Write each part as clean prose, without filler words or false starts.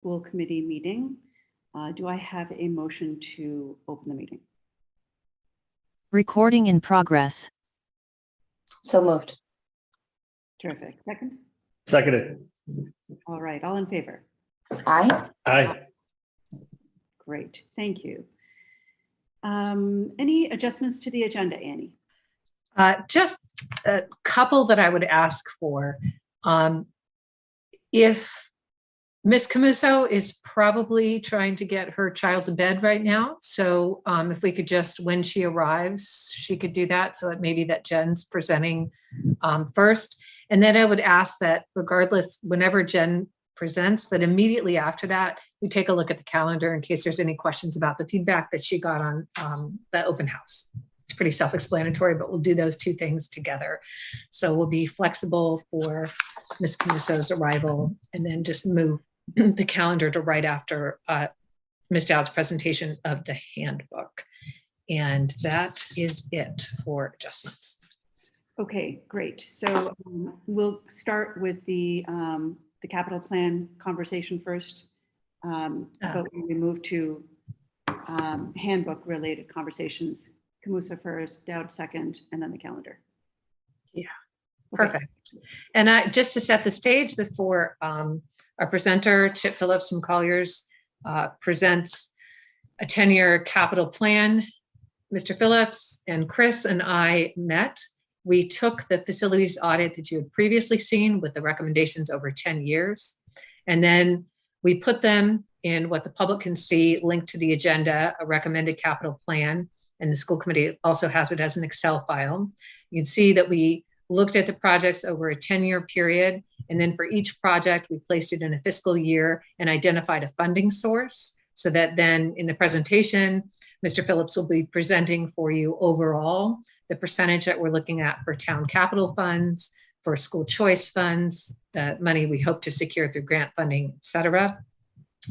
School Committee meeting. Do I have a motion to open the meeting? Recording in progress. So moved. Terrific. Second? Seconded. All right, all in favor? Aye. Aye. Great, thank you. Any adjustments to the agenda, Annie? Just a couple that I would ask for. If Ms. Camuso is probably trying to get her child to bed right now, so if we could just, when she arrives, she could do that, so it may be that Jen's presenting first. And then I would ask that regardless, whenever Jen presents, that immediately after that, we take a look at the calendar in case there's any questions about the feedback that she got on the open house. It's pretty self-explanatory, but we'll do those two things together. So we'll be flexible for Ms. Camuso's arrival and then just move the calendar to right after Ms. Dowd's presentation of the handbook. And that is it for adjustments. Okay, great. So we'll start with the capital plan conversation first, but we move to handbook related conversations. Camuso first, Dowd second, and then the calendar. Yeah, okay. perfect. And just to set the stage before our presenter, Chip Phillips from Colliers, presents a 10-year capital plan. Mr. Phillips and Chris and I met. We took the facilities audit that you had previously seen with the recommendations over 10 years, and then we put them in what the public can see linked to the agenda, a recommended capital plan, and the school committee also has it as an Excel file. You can see that we looked at the projects over a 10-year period, and then for each project, we placed it in a fiscal year and identified a funding source, so that then in the presentation, Mr. Phillips will be presenting for you overall the percentage that we're looking at for town capital funds, for school choice funds, the money we hope to secure through grant funding, et cetera.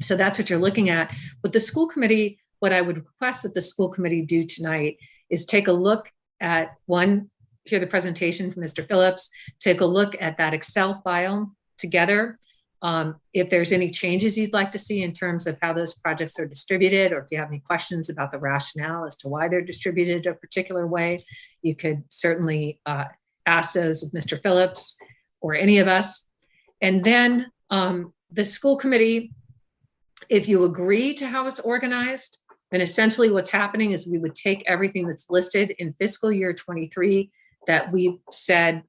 So that's what you're looking at. But the school committee, what I would request that the school committee do tonight is take a look at hear the presentation from Mr. Phillips, take a look at that Excel file together. If there's any changes you'd like to see in terms of how those projects are distributed, or if you have any questions about the rationale as to why they're distributed a particular way, you could certainly ask those of Mr. Phillips or any of us. And then the school committee, if you agree to how it's organized, then essentially what's happening is we would take everything that's listed in fiscal year 23 that we say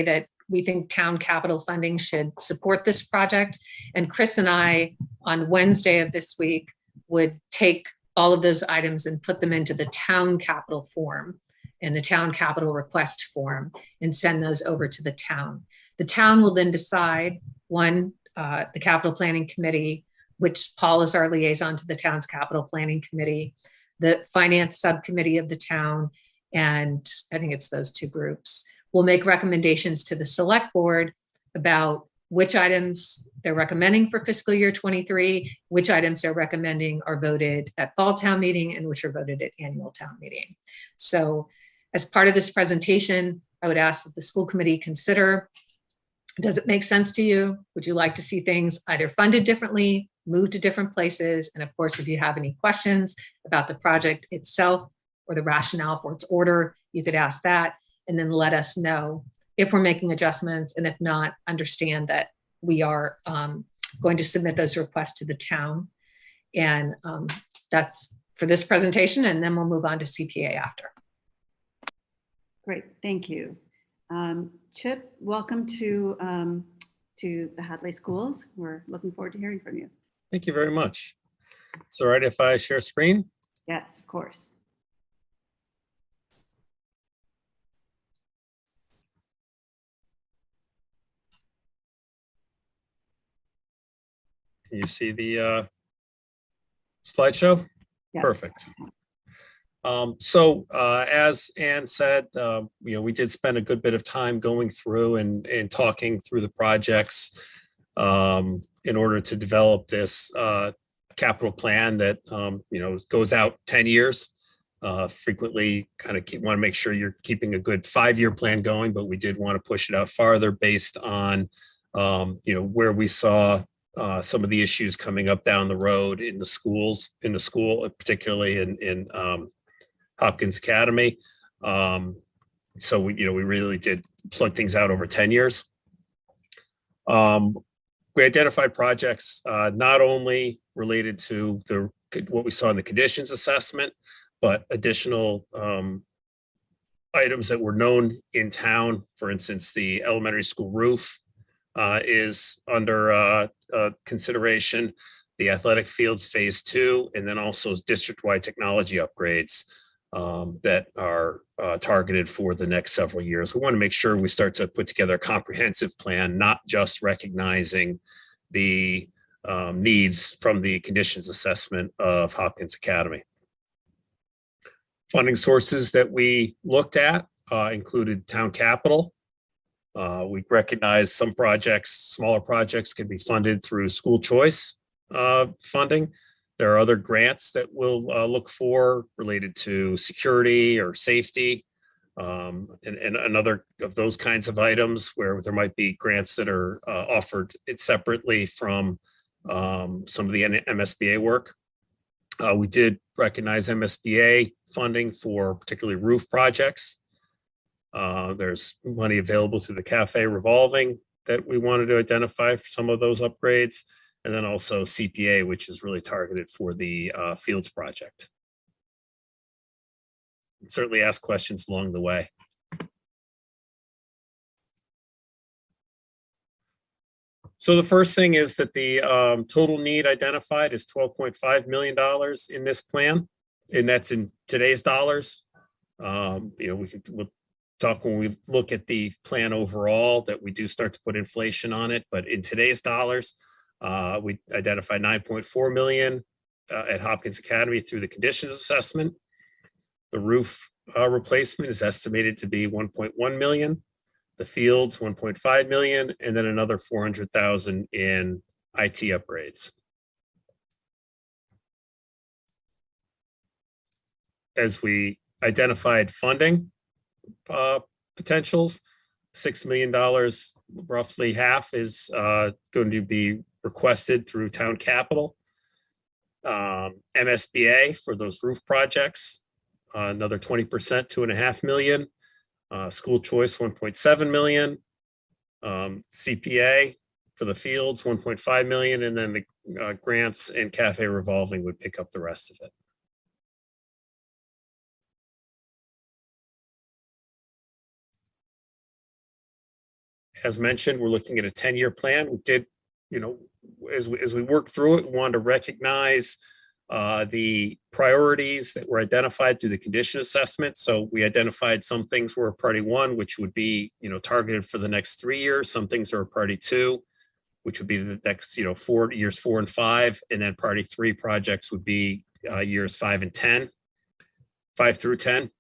that we think town capital funding should support this project. And Chris and I, on Wednesday of this week, would take all of those items and put them into the town capital form and the town capital request form and send those over to the town. The town will then decide, the capital planning committee, which Paul is our liaison to the town's capital planning committee, the finance subcommittee of the town, and I think it's those two groups, will make recommendations to the select board about which items they're recommending for fiscal year 23, which items they're recommending are voted at fall town meeting, and which are voted at annual town meeting. So as part of this presentation, I would ask that the school committee consider, does it make sense to you? Would you like to see things either funded differently, moved to different places? And of course, if you have any questions about the project itself or the rationale for its order, you could ask that. And then let us know if we're making adjustments, and if not, understand that we are going to submit those requests to the town. And that's for this presentation, and then we'll move on to CPA after. Great, thank you. Chip, welcome to the Hadley Schools. We're looking forward to hearing from you. Thank you very much. It's all right if I share screen? Yes, of course. Can you see the slideshow? Yes. Perfect. So as Ann said, we did spend a good bit of time going through and talking through the projects in order to develop this capital plan that goes out 10 years. Frequently kind of want to make sure you're keeping a good 5-year plan going, but we did want to push it out farther based on where we saw some of the issues coming up down the road in the schools, particularly in Hopkins Academy. So we really did plug things out over 10 years. We identified projects not only related to what we saw in the conditions assessment, but additional items that were known in town. For instance, the elementary school roof is under consideration, the athletic fields phase 2, and then also district-wide technology upgrades that are targeted for the next several years. We want to make sure we start to put together a comprehensive plan, not just recognizing the needs from the conditions assessment of Hopkins Academy. Funding sources that we looked at included town capital. We recognize some projects, smaller projects, can be funded through school choice funding. There are other grants that we'll look for related to security or safety, and another of those kinds of items where there might be grants that are offered separately from some of the MSBA work. We did recognize MSBA funding for particularly roof projects. There's money available through the cafe revolving that we wanted to identify for some of those upgrades. And then also CPA, which is really targeted for the Fields project. Certainly ask questions along the way. So the first thing is that the total need identified is $12.5 million in this plan, and that's in today's dollars. We'll talk when we look at the plan overall that we do start to put inflation on it, but in today's dollars, we identified $9.4 million at Hopkins Academy through the conditions assessment. The roof replacement is estimated to be $1.1 million. The fields, $1.5 million, and then another $400,000 in IT upgrades. As we identified funding potentials, $6 million, roughly half is going to be requested through town capital. MSBA for those roof projects, another 20%, $2.5 million. School choice, $1.7 million. CPA for the fields, $1.5 million. And then the grants and cafe revolving would pick up the rest of it. As mentioned, we're looking at a 10-year plan. We did, as we work through it, we wanted to recognize the priorities that were identified through the condition assessment. So we identified some things were priority 1, which would be, targeted for the next 3 years. Some things are priority 2, which would be the next, 4 years 4 and 5. And then priority 3 projects would be years 5 and 10, 5 through 10.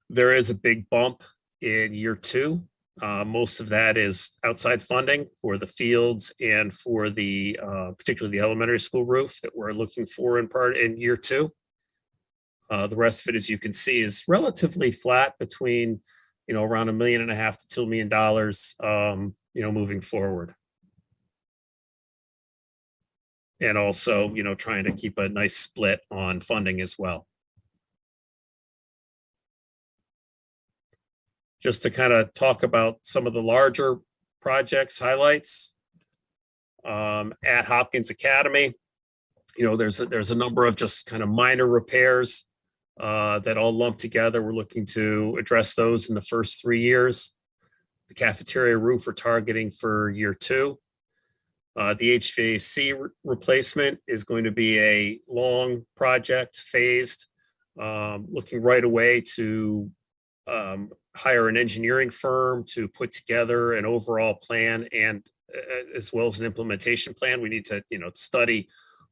There is a big bump in year 2. Most of that is outside funding for the fields and for the particularly the elementary school roof that we're looking for in year 2. The rest of it, as you can see, is relatively flat between around $1.5 million to $2 million moving forward. And also trying to keep a nice split on funding as well. Just to kind of talk about some of the larger projects highlights at Hopkins Academy. There's a number of just kind of minor repairs that all lump together. We're looking to address those in the first 3 years. The cafeteria roof we're targeting for year 2. The HVAC replacement is going to be a long project, phased, looking right away to hire an engineering firm to put together an overall plan and as well as an implementation plan. We need to, study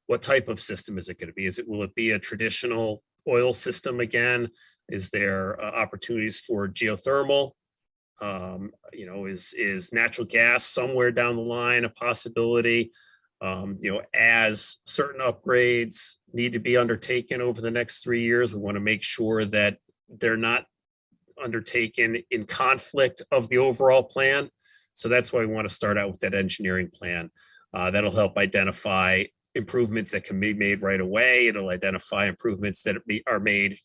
what type of system is it going to be? Will it be a traditional oil system again? Is there opportunities for geothermal? Is natural gas somewhere down the line a possibility? As certain upgrades need to be undertaken over the next 3 years, we want to make sure that they're not undertaken in conflict of the overall plan. So that's why we want to start out with that engineering plan. That'll help identify improvements that can be made right away. It'll identify improvements that are made,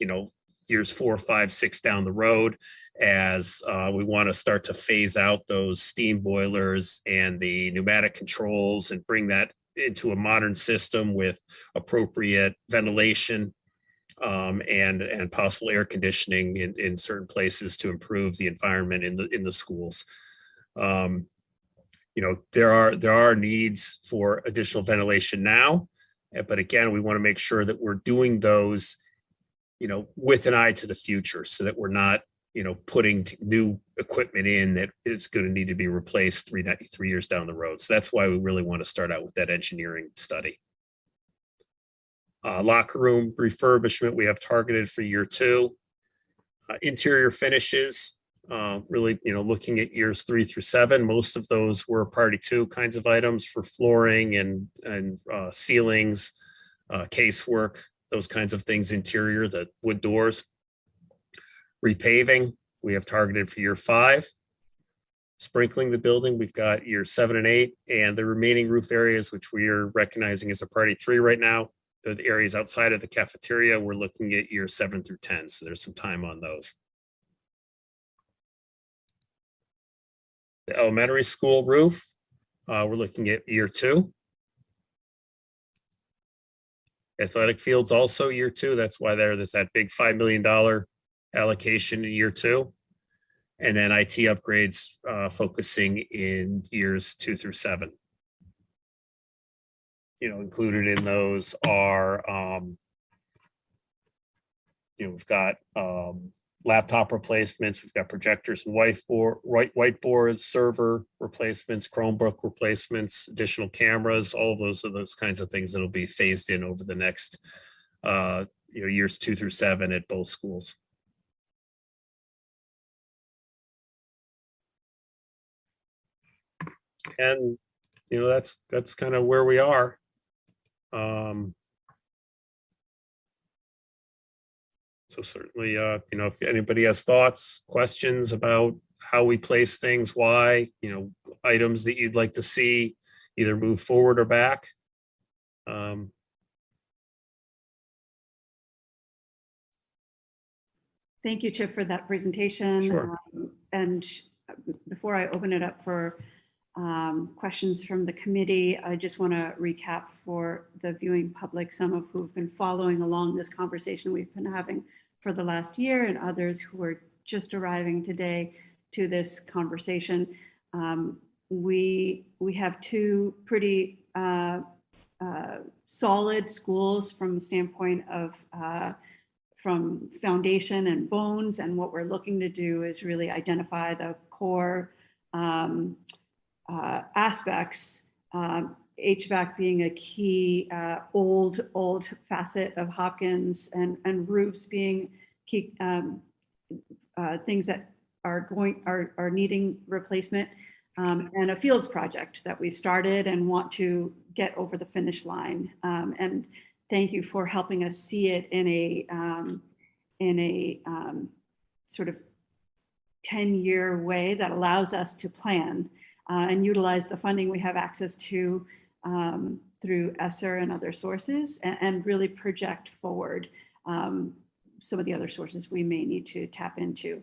years 4, 5, 6 down the road, as we want to start to phase out those steam boilers and the pneumatic controls and bring that into a modern system with appropriate ventilation and possible air conditioning in certain places to improve the environment in the schools. There are needs for additional ventilation now, but again, we want to make sure that we're doing those, with an eye to the future, so that we're not, putting new equipment in that is going to need to be replaced 3 years down the road. So that's why we really want to start out with that engineering study. Locker room refurbishment we have targeted for year 2. Interior finishes, really, looking at years 3 through 7. Most of those were priority 2 kinds of items for flooring and ceilings, casework, those kinds of things. Interior, the wood doors. Repaving, we have targeted for year 5. Sprinkling the building, we've got year 7 and 8, and the remaining roof areas, which we are recognizing as a priority 3 right now, the areas outside of the cafeteria, we're looking at year 7 through 10. So there's some time on those. The elementary school roof, we're looking at year 2. Athletic fields also year 2. That's why there's that big $5 million allocation in year 2. And then IT upgrades focusing in years 2 through 7. Included in those are, we've got laptop replacements, we've got projectors and whiteboards, server replacements, Chromebook replacements, additional cameras. All of those are those kinds of things that'll be phased in over the next years 2 through 7 at both schools. And that's kind of where we are. So certainly, if anybody has thoughts, questions about how we place things, why, items that you'd like to see either move forward or back. Thank you, Chip, for that presentation. Sure. And before I open it up for questions from the committee, I just want to recap for the viewing public, some of who've been following along this conversation we've been having for the last year, and others who are just arriving today to this conversation. We have 2 pretty solid schools from the standpoint of from foundation and bones, and what we're looking to do is really identify the core aspects, HVAC being a key old facet of Hopkins, and roofs being key things that are needing replacement, and a fields project that we've started and want to get over the finish line. And thank you for helping us see it in a sort of 10-year way that allows us to plan and utilize the funding we have access to through ESSER and other sources, and really project forward some of the other sources we may need to tap into.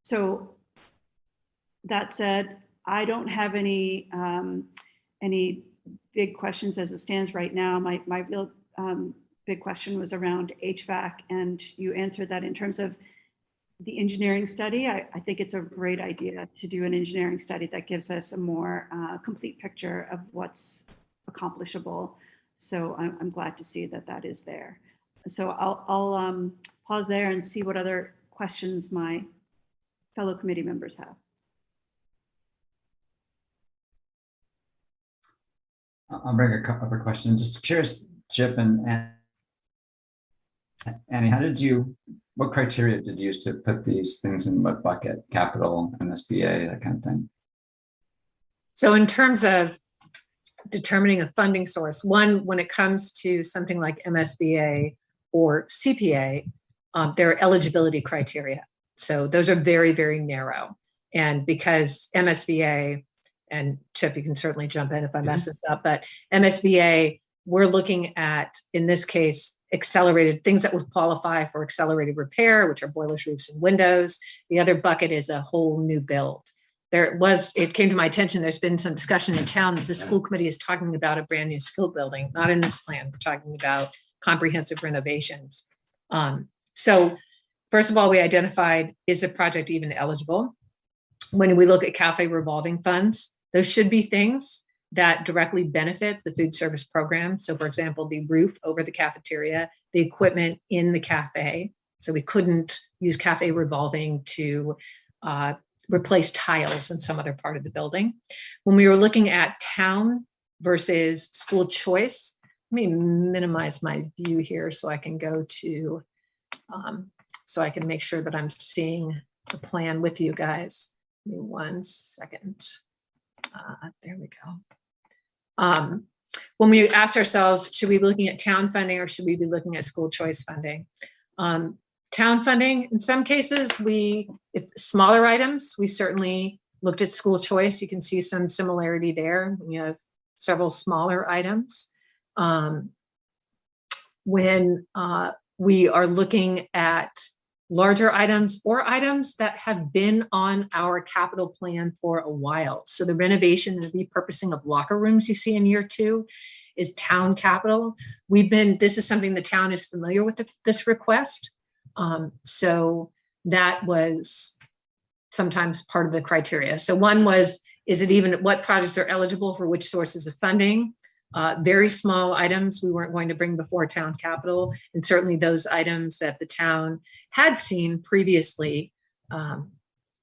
So that said, I don't have any big questions as it stands right now. My real big question was around HVAC, and you answered that in terms of the engineering study. I think it's a great idea to do an engineering study that gives us a more complete picture of what's accomplishable. So I'm glad to see that that is there. So I'll pause there and see what other questions my fellow committee members have. I'll bring a couple of questions. Just curious, Chip and Annie, what criteria did you use to put these things in what bucket? Capital, MSBA, that kind of thing? So in terms of determining a funding source, when it comes to something like MSBA or CPA, there are eligibility criteria. So those are very, very narrow. And because MSBA, and Chip, you can certainly jump in if I mess this up, but MSBA, we're looking at, in this case, accelerated things that would qualify for accelerated repair, which are boilers, roofs, and windows. The other bucket is a whole new build. It came to my attention, there's been some discussion in town that the school committee is talking about a brand new school building, not in this plan. We're talking about comprehensive renovations. So first of all, we identified, is the project even eligible? When we look at CAFE revolving funds, those should be things that directly benefit the food service program. So for example, the roof over the cafeteria, the equipment in the cafe. So we couldn't use CAFE revolving to replace tiles in some other part of the building. When we were looking at town versus school choice, let me minimize my view here so I can go to, so I can make sure that I'm seeing the plan with you guys. Give me 1 second. There we go. When we asked ourselves, should we be looking at town funding or should we be looking at school choice funding? Town funding, in some cases, if smaller items, we certainly looked at school choice. You can see some similarity there. We have several smaller items. When we are looking at larger items or items that have been on our capital plan for a while. So the renovation and repurposing of locker rooms you see in year 2 is town capital. This is something the town is familiar with this request. So that was sometimes part of the criteria. So one was, what projects are eligible for which sources of funding? Very small items we weren't going to bring before town capital, and certainly those items that the town had seen previously,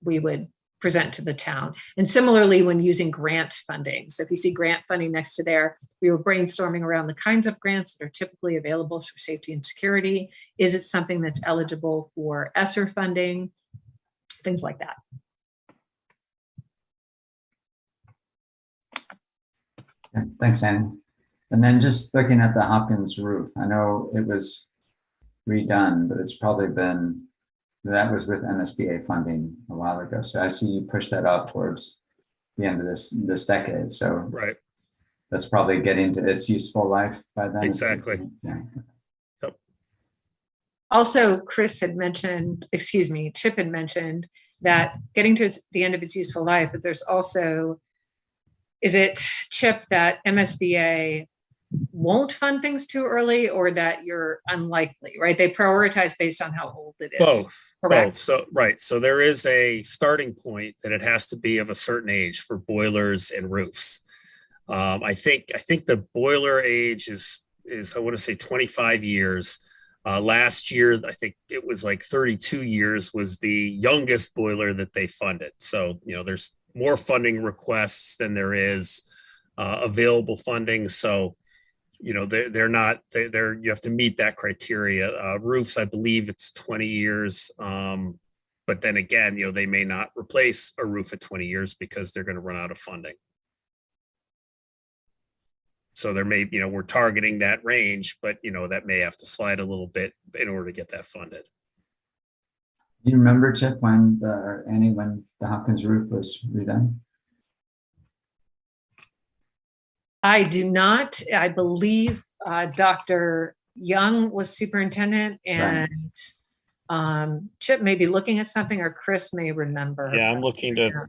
we would present to the town. And similarly, when using grant funding. So if you see grant funding next to there, we were brainstorming around the kinds of grants that are typically available for safety and security. Is it something that's eligible for ESSER funding? Things like that. Yeah, thanks, Annie. And then just looking at the Hopkins roof, I know it was redone, but it's probably been, that was with MSBA funding a while ago. So I see you push that off towards the end of this decade. So Right. that's probably getting to its useful life by then. Exactly. Yeah. Also, Chip had mentioned that getting to the end of its useful life, but there's also, is it, Chip, that MSBA won't fund things too early or that you're unlikely, right? They prioritize based on how old it is. Both. So, right. So there is a starting point that it has to be of a certain age for boilers and roofs. I think the boiler age is I want to say 25 years. Last year, I think it was like 32 years was the youngest boiler that they funded. So, there's more funding requests than there is available funding. So, you have to meet that criteria. Roofs, I believe it's 20 years. But then again, they may not replace a roof at 20 years because they're going to run out of funding. So there may, we're targeting that range, but that may have to slide a little bit in order to get that funded. Do you remember, Chip, Annie, when the Hopkins roof was redone? I do not. I believe Dr. Young was superintendent, and Chip may be looking at something, or Chris may remember. Yeah, I'm looking to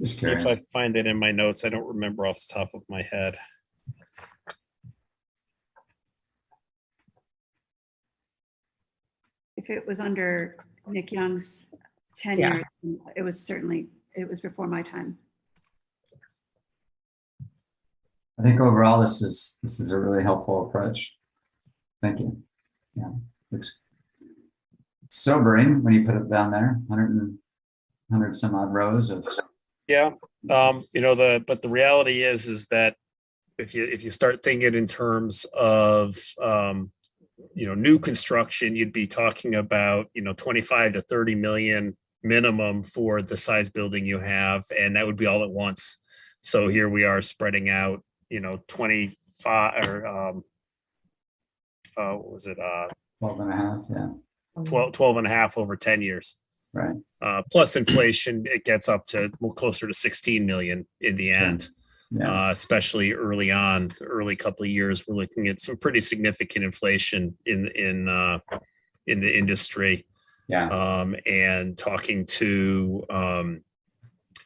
Just see if curious. I find it in my notes. I don't remember off the top of my head. If it was under Nick Young's tenure, it was before my time. I think overall, this is a really helpful approach. Thank you. Yeah, it's sobering when you put it down there, 100 some odd rows of. Yeah, but the reality is that if you start thinking in terms of new construction, you'd be talking about 25 to 30 million minimum for the size building you have, and that would be all at once. So here we are spreading out 25 or what was it 12 and a half, yeah. 12 and a half over 10 years. Right. Plus inflation, it gets up to more closer to 16 million in the end. Yeah. Especially early on, the early couple of years, we're looking at some pretty significant inflation in the industry. Yeah. And talking to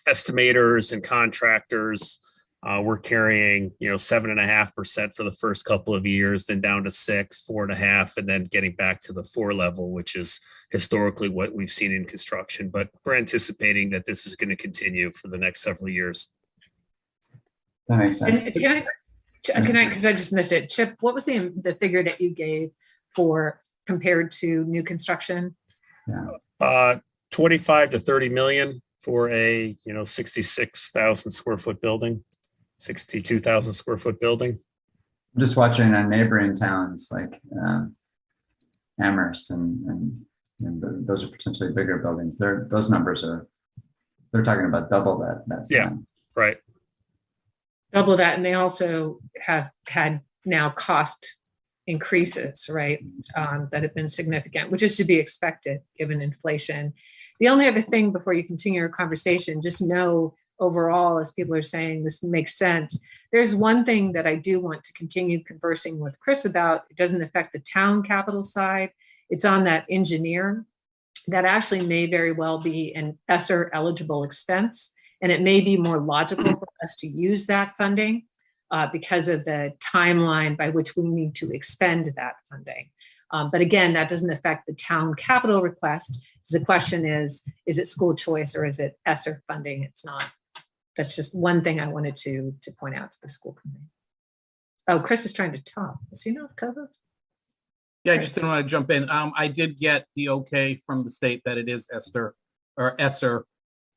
estimators and contractors, we're carrying 7.5% for the first couple of years, then down to 6, 4.5, and then getting back to the 4 level, which is historically what we've seen in construction. But we're anticipating that this is going to continue for the next several years. That makes sense. And can I, because I just missed it. Chip, what was the figure that you gave for compared to new construction? Yeah. 25 to 30 million for a 66,000 square foot building, 62,000 square foot building. I'm just watching neighboring towns like Amherst and those are potentially bigger buildings. Those numbers they're talking about double that. Yeah. Right. Double that, and they also have had now cost increases, right, that have been significant, which is to be expected given inflation. The only other thing before you continue your conversation, just know overall, as people are saying, this makes sense. There's one thing that I do want to continue conversing with Chris about. It doesn't affect the town capital side. It's on that engineer. That actually may very well be an ESSER eligible expense. And it may be more logical for us to use that funding because of the timeline by which we need to expend that funding. But again, that doesn't affect the town capital request. The question is it school choice or is it ESSER funding? It's not. That's just one thing I wanted to point out to the school committee. Oh, Chris is trying to talk. Is he not covered? Yeah, I just didn't want to jump in. I did get the okay from the state that it is ESSER or ESSER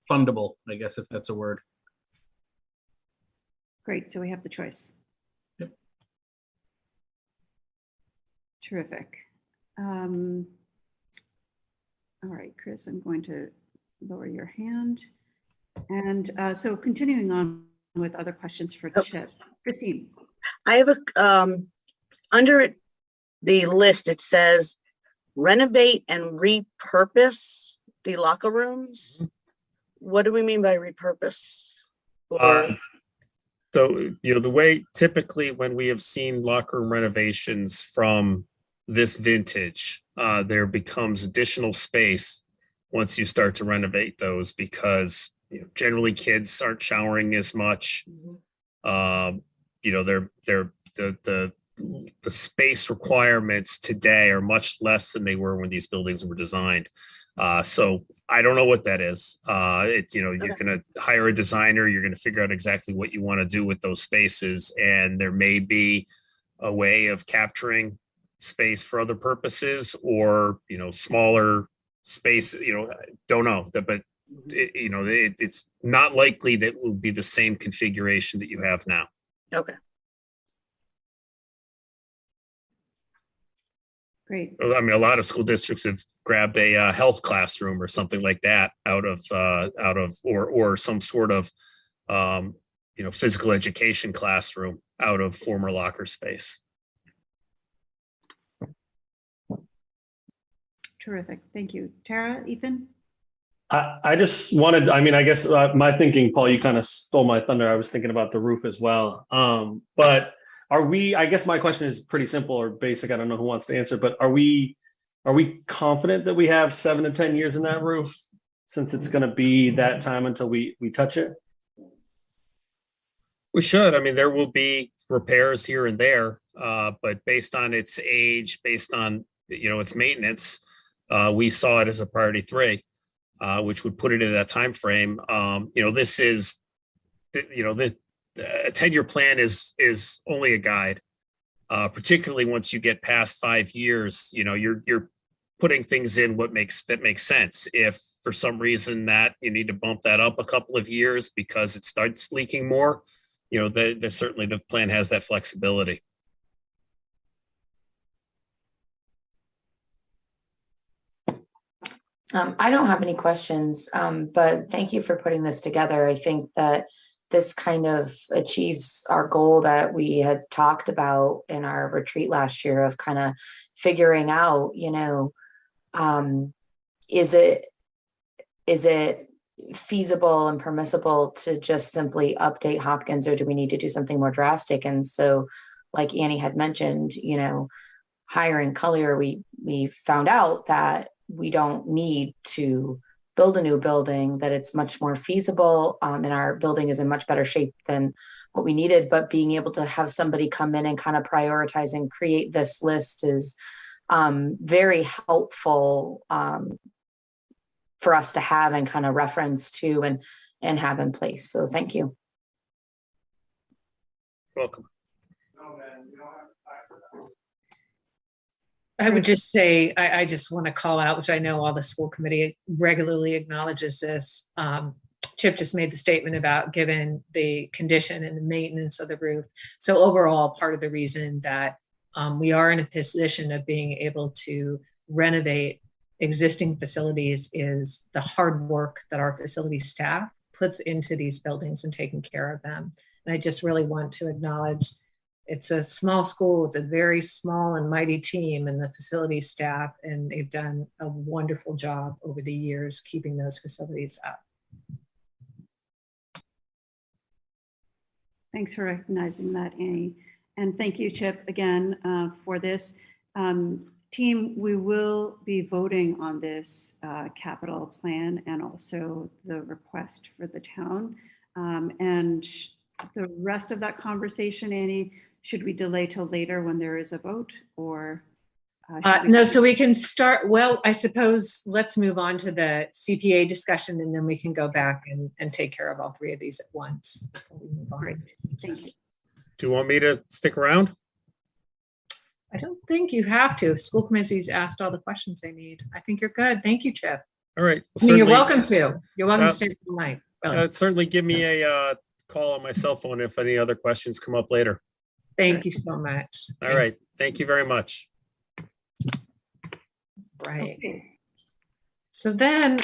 fundable, I guess, if that's a word. Great, so we have the choice. Yep. Terrific. All right, Chris, I'm going to lower your hand. And so continuing on with other questions for Chip. Christine. I have under the list, it says renovate and repurpose the locker rooms. What do we mean by repurpose? So, the way typically when we have seen locker room renovations from this vintage, there becomes additional space once you start to renovate those because generally kids aren't showering as much. The space requirements today are much less than they were when these buildings were designed. So I don't know what that is. You're going to hire a designer. You're going to figure out exactly what you want to do with those spaces. And there may be a way of capturing space for other purposes or, smaller space, don't know. But, it's not likely that it will be the same configuration that you have now. Okay. Great. I mean, a lot of school districts have grabbed a health classroom or something like that out of or some sort of physical education classroom out of former locker space. Terrific. Thank you. Tara, Ethan? I just wanted, I guess my thinking, Paul, you kind of stole my thunder. I was thinking about the roof as well. But I guess my question is pretty simple or basic. I don't know who wants to answer, but are we confident that we have 7 to 10 years in that roof since it's going to be that time until we touch it? We should. I mean, there will be repairs here and there, but based on its age, based on, its maintenance, we saw it as a priority 3, which would put it in that time frame. This is, a 10-year plan is only a guide, particularly once you get past 5 years. You're putting things in that makes sense. If for some reason that you need to bump that up a couple of years because it starts leaking more, certainly the plan has that flexibility. I don't have any questions, but thank you for putting this together. I think that this kind of achieves our goal that we had talked about in our retreat last year of kind of figuring out, is it is it feasible and permissible to just simply update Hopkins, or do we need to do something more drastic? And so, like Annie had mentioned, hiring Collier, we found out that we don't need to build a new building, that it's much more feasible, and our building is in much better shape than what we needed. But being able to have somebody come in and kind of prioritize and create this list is very helpful for us to have and kind of reference to and have in place. So thank you. Welcome. I would just say, I just want to call out, which I know all the school committee regularly acknowledges this. Chip just made the statement about given the condition and the maintenance of the roof. So overall, part of the reason that we are in a position of being able to renovate existing facilities is the hard work that our facility staff puts into these buildings and taking care of them. And I just really want to acknowledge it's a small school with a very small and mighty team and the facility staff, and they've done a wonderful job over the years keeping those facilities up. Thanks for recognizing that, Annie. And thank you, Chip, again, for this. Team, we will be voting on this capital plan and also the request for the town. And the rest of that conversation, Annie, should we delay till later when there is a vote, or? No, so we can start, well, I suppose let's move on to the CPA discussion, and then we can go back and take care of all three of these at once. Before we move on. Great. Thank you. Do you want me to stick around? I don't think you have to. School committee's asked all the questions they need. I think you're good. Thank you, Chip. All right. I mean, you're Certainly- welcome to. You're welcome Uh, to stay for the night. Really. Certainly give me a call on my cell phone if any other questions come up later. Thank you so much. All right. Thank you very much. Right. Okay. So then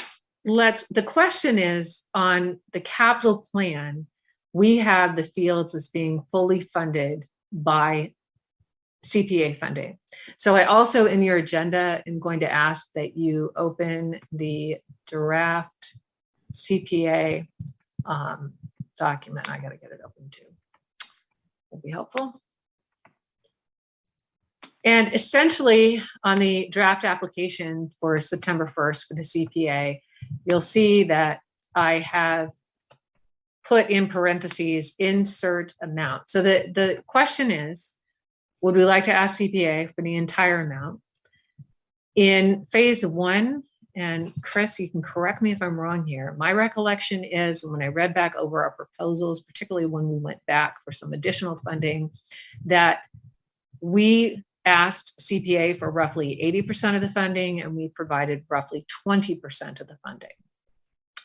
the question is on the capital plan, we have the fields as being fully funded by CPA funding. So I also in your agenda am going to ask that you open the draft CPA document. I got to get it open too. Would be helpful. And essentially on the draft application for September 1st for the CPA, you'll see that I have put in parentheses, insert amount. So the question is, would we like to ask CPA for the entire amount? In phase 1, and Chris, you can correct me if I'm wrong here, my recollection is when I read back over our proposals, particularly when we went back for some additional funding, that we asked CPA for roughly 80% of the funding, and we provided roughly 20% of the funding.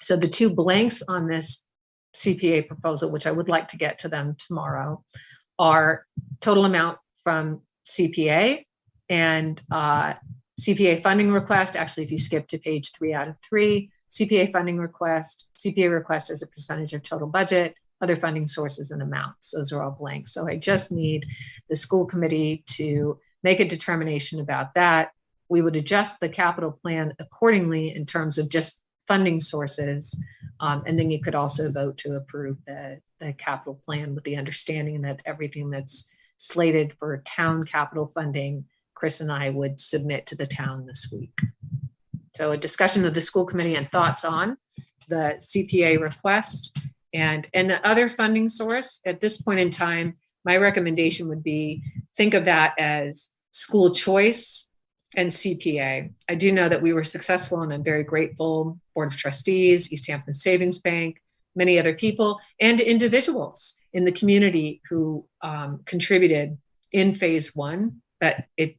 So the two blanks on this CPA proposal, which I would like to get to them tomorrow, are total amount from CPA and CPA funding request. Actually, if you skip to page 3 out of 3, CPA funding request, CPA request as a percentage of total budget, other funding sources and amounts. Those are all blank. So I just need the school committee to make a determination about that. We would adjust the capital plan accordingly in terms of just funding sources. And then you could also vote to approve the capital plan with the understanding that everything that's slated for town capital funding, Chris and I would submit to the town this week. So a discussion of the school committee and thoughts on the CPA request and the other funding source. At this point in time, my recommendation would be think of that as school choice and CPA. I do know that we were successful, and I'm very grateful. Board of Trustees, East Hampton Savings Bank, many other people and individuals in the community who contributed in phase 1. But at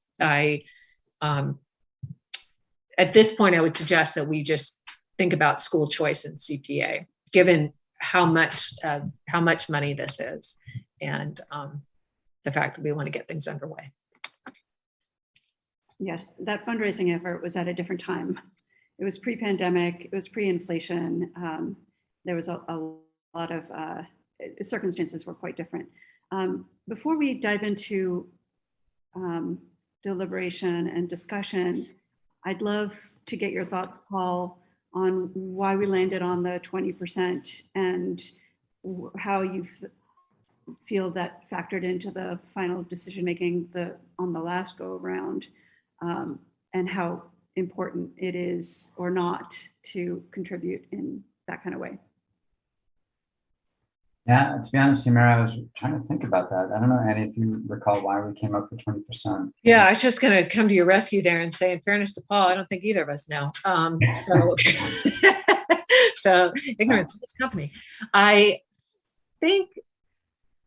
this point, I would suggest that we just think about school choice and CPA, given how much money this is, and the fact that we want to get things underway. Yes, that fundraising effort was at a different time. It was pre-pandemic, it was pre-inflation. There was a lot of circumstances were quite different. Before we dive into deliberation and discussion, I'd love to get your thoughts, Paul, on why we landed on the 20% and how you feel that factored into the final decision-making on the last go around, and how important it is or not to contribute in that kind of way. Yeah, to be honest, Samara, I was trying to think about that. I don't know, Annie, if you recall why we came up with 20%. Yeah, I was just going to come to your rescue there and say, in fairness to Paul, I don't think either of us know. So, so ignorance is company. I think,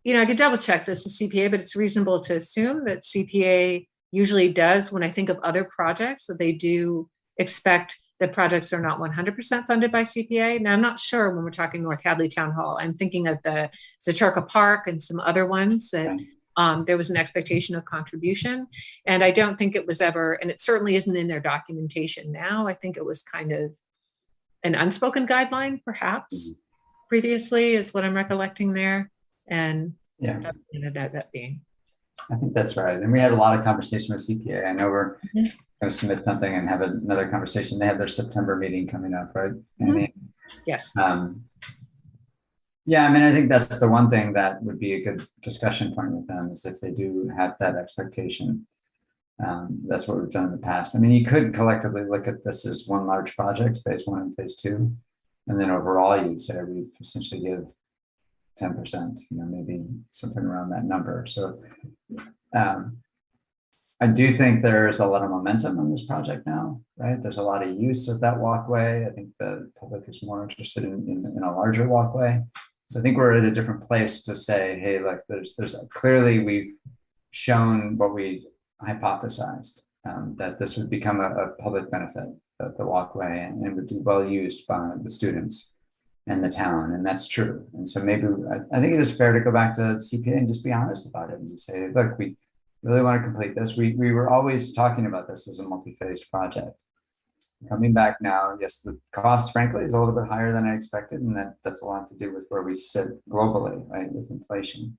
I could double check this with CPA, but it's reasonable to assume that CPA usually does, when I think of other projects, that they do expect that projects are not 100% funded by CPA. Now, I'm not sure when we're talking North Hadley Town Hall. I'm thinking of the Zaturka Park and some other ones that there was an expectation of contribution. And I don't think it was ever, and it certainly isn't in their documentation now. I think it was kind of an unspoken guideline, perhaps, previously, is what I'm recollecting there. And yeah, that being. I think that's right. And we had a lot of conversation with CPA. I know we're going to submit something and have another conversation. They have their September meeting coming up, right? Yes. Yeah, I mean, I think that's the one thing that would be a good discussion point with them, is if they do have that expectation. That's what we've done in the past. I mean, you could collectively look at this as one large project, phase 1 and phase 2. And then overall, you'd say we essentially give 10%, maybe something around that number. So I do think there's a lot of momentum on this project now, right? There's a lot of use of that walkway. I think the public is more interested in a larger walkway. So I think we're at a different place to say, hey, look, there's clearly we've shown what we hypothesized, that this would become a public benefit, the walkway, and it would be well used by the students and the town, and that's true. And so maybe I think it is fair to go back to CPA and just be honest about it and just say, look, we really want to complete this. We were always talking about this as a multi-phased project. Coming back now, yes, the cost, frankly, is a little bit higher than I expected, and that's a lot to do with where we sit globally, right, with inflation.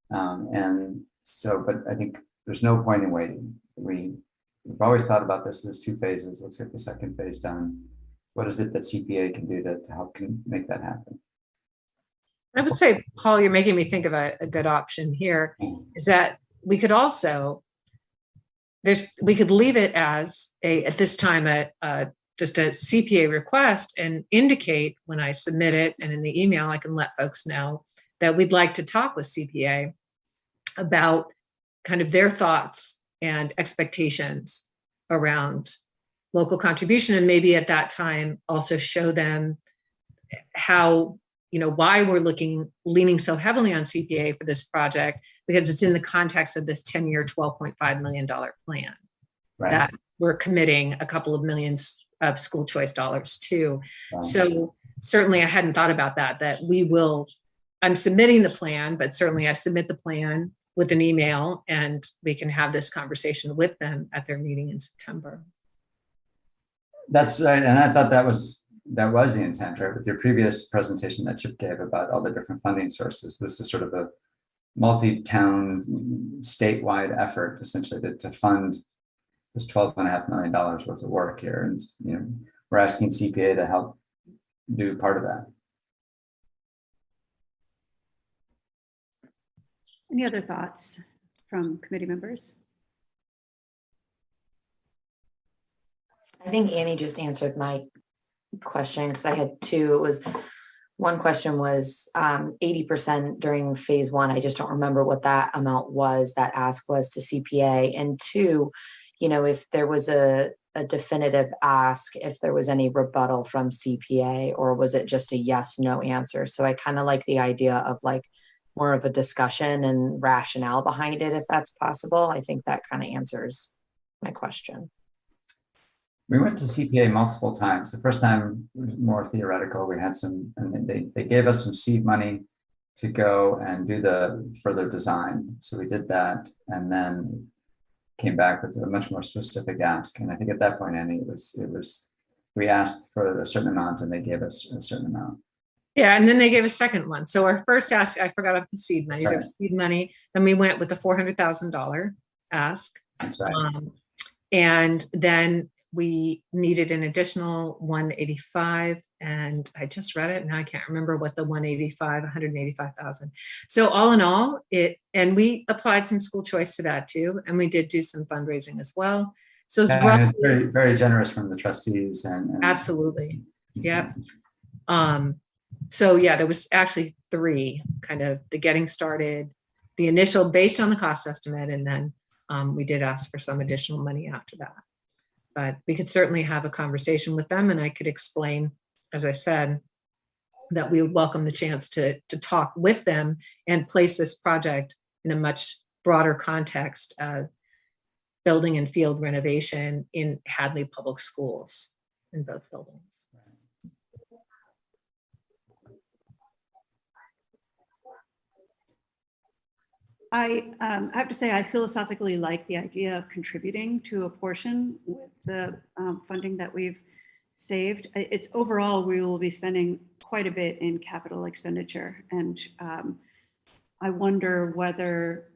And so, but I think there's no point in waiting. We've always thought about this as 2 phases. Let's get the second phase done. What is it that CPA can do to help make that happen? I would say, Paul, you're making me think of a good option here, is that we could also, we could leave it as at this time, just a CPA request, and indicate when I submit it, and in the email, I can let folks know that we'd like to talk with CPA about kind of their thoughts and expectations around local contribution, and maybe at that time also show them how, why we're leaning so heavily on CPA for this project, because it's in the context of this 10-year, $12.5 million plan that we're committing a couple of millions of school choice dollars to. So certainly I hadn't thought about that I'm submitting the plan, but certainly I submit the plan with an email, and we can have this conversation with them at their meeting in September. That's right, and I thought that was the intent, right? With your previous presentation that Chip gave about all the different funding sources, this is sort of a multi-town, statewide effort, essentially, to fund this $12.5 million worth of work here, and we're asking CPA to help do part of that. Any other thoughts from committee members? I think Annie just answered my question, because I had 2. It was, one question was 80% during phase 1. I just don't remember what that amount was, that ask was to CPA. And 2, if there was a definitive ask, if there was any rebuttal from CPA, or was it just a yes, no answer? So I kind of like the idea of more of a discussion and rationale behind it, if that's possible. I think that kind of answers my question. We went to CPA multiple times. The first time was more theoretical. We had and they gave us some seed money to go and do the further design. So we did that, and then came back with a much more specific ask. And I think at that point, Annie, we asked for a certain amount, and they gave us a certain amount. Yeah, and then they gave a second one. So our first ask, I forgot about the seed money. There was seed money. Then we went with the $400,000 ask. That's right. And then we needed an additional 185, and I just read it and I can't remember what the 185,000. So all in all, and we applied some school choice to that too, and we did do some fundraising as well. So it's Yeah, and it's roughly, very, very generous from the trustees and absolutely. Yep. So yeah, there was actually 3 kind of the getting started, the initial based on the cost estimate, and then we did ask for some additional money after that. But we could certainly have a conversation with them, and I could explain, as I said, that we would welcome the chance to talk with them and place this project in a much broader context of building and field renovation in Hadley Public Schools in both buildings. I have to say, I philosophically like the idea of contributing to a portion with the funding that we've saved. It's overall, we will be spending quite a bit in capital expenditure. And I wonder whether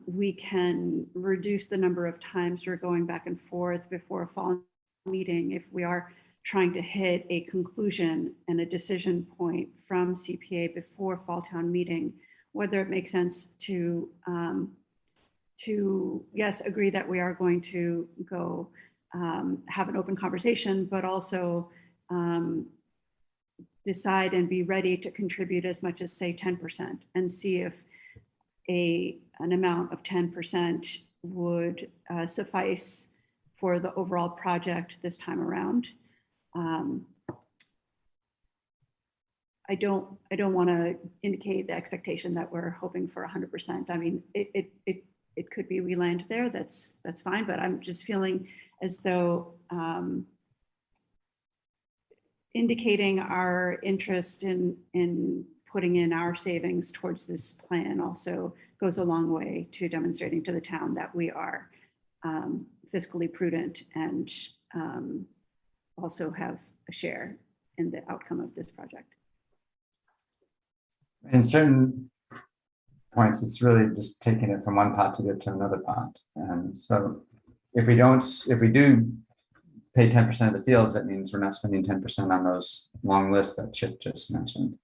we can reduce the number of times we're going back and forth before a fall meeting if we are trying to hit a conclusion and a decision point from CPA before fall town meeting, whether it makes sense to yes, agree that we are going to go have an open conversation, but also decide and be ready to contribute as much as, say, 10%, and see if an amount of 10% would suffice for the overall project this time around. I don't want to indicate the expectation that we're hoping for 100%. I mean, it could be we land there. That's fine. But I'm just feeling as though indicating our interest in putting in our savings towards this plan also goes a long way to demonstrating to the town that we are fiscally prudent and also have a share in the outcome of this project. in certain points, it's really just taking it from one pot to get to another pot. And so if we do pay 10% of the fields, that means we're not spending 10% on those long lists that Chip just mentioned.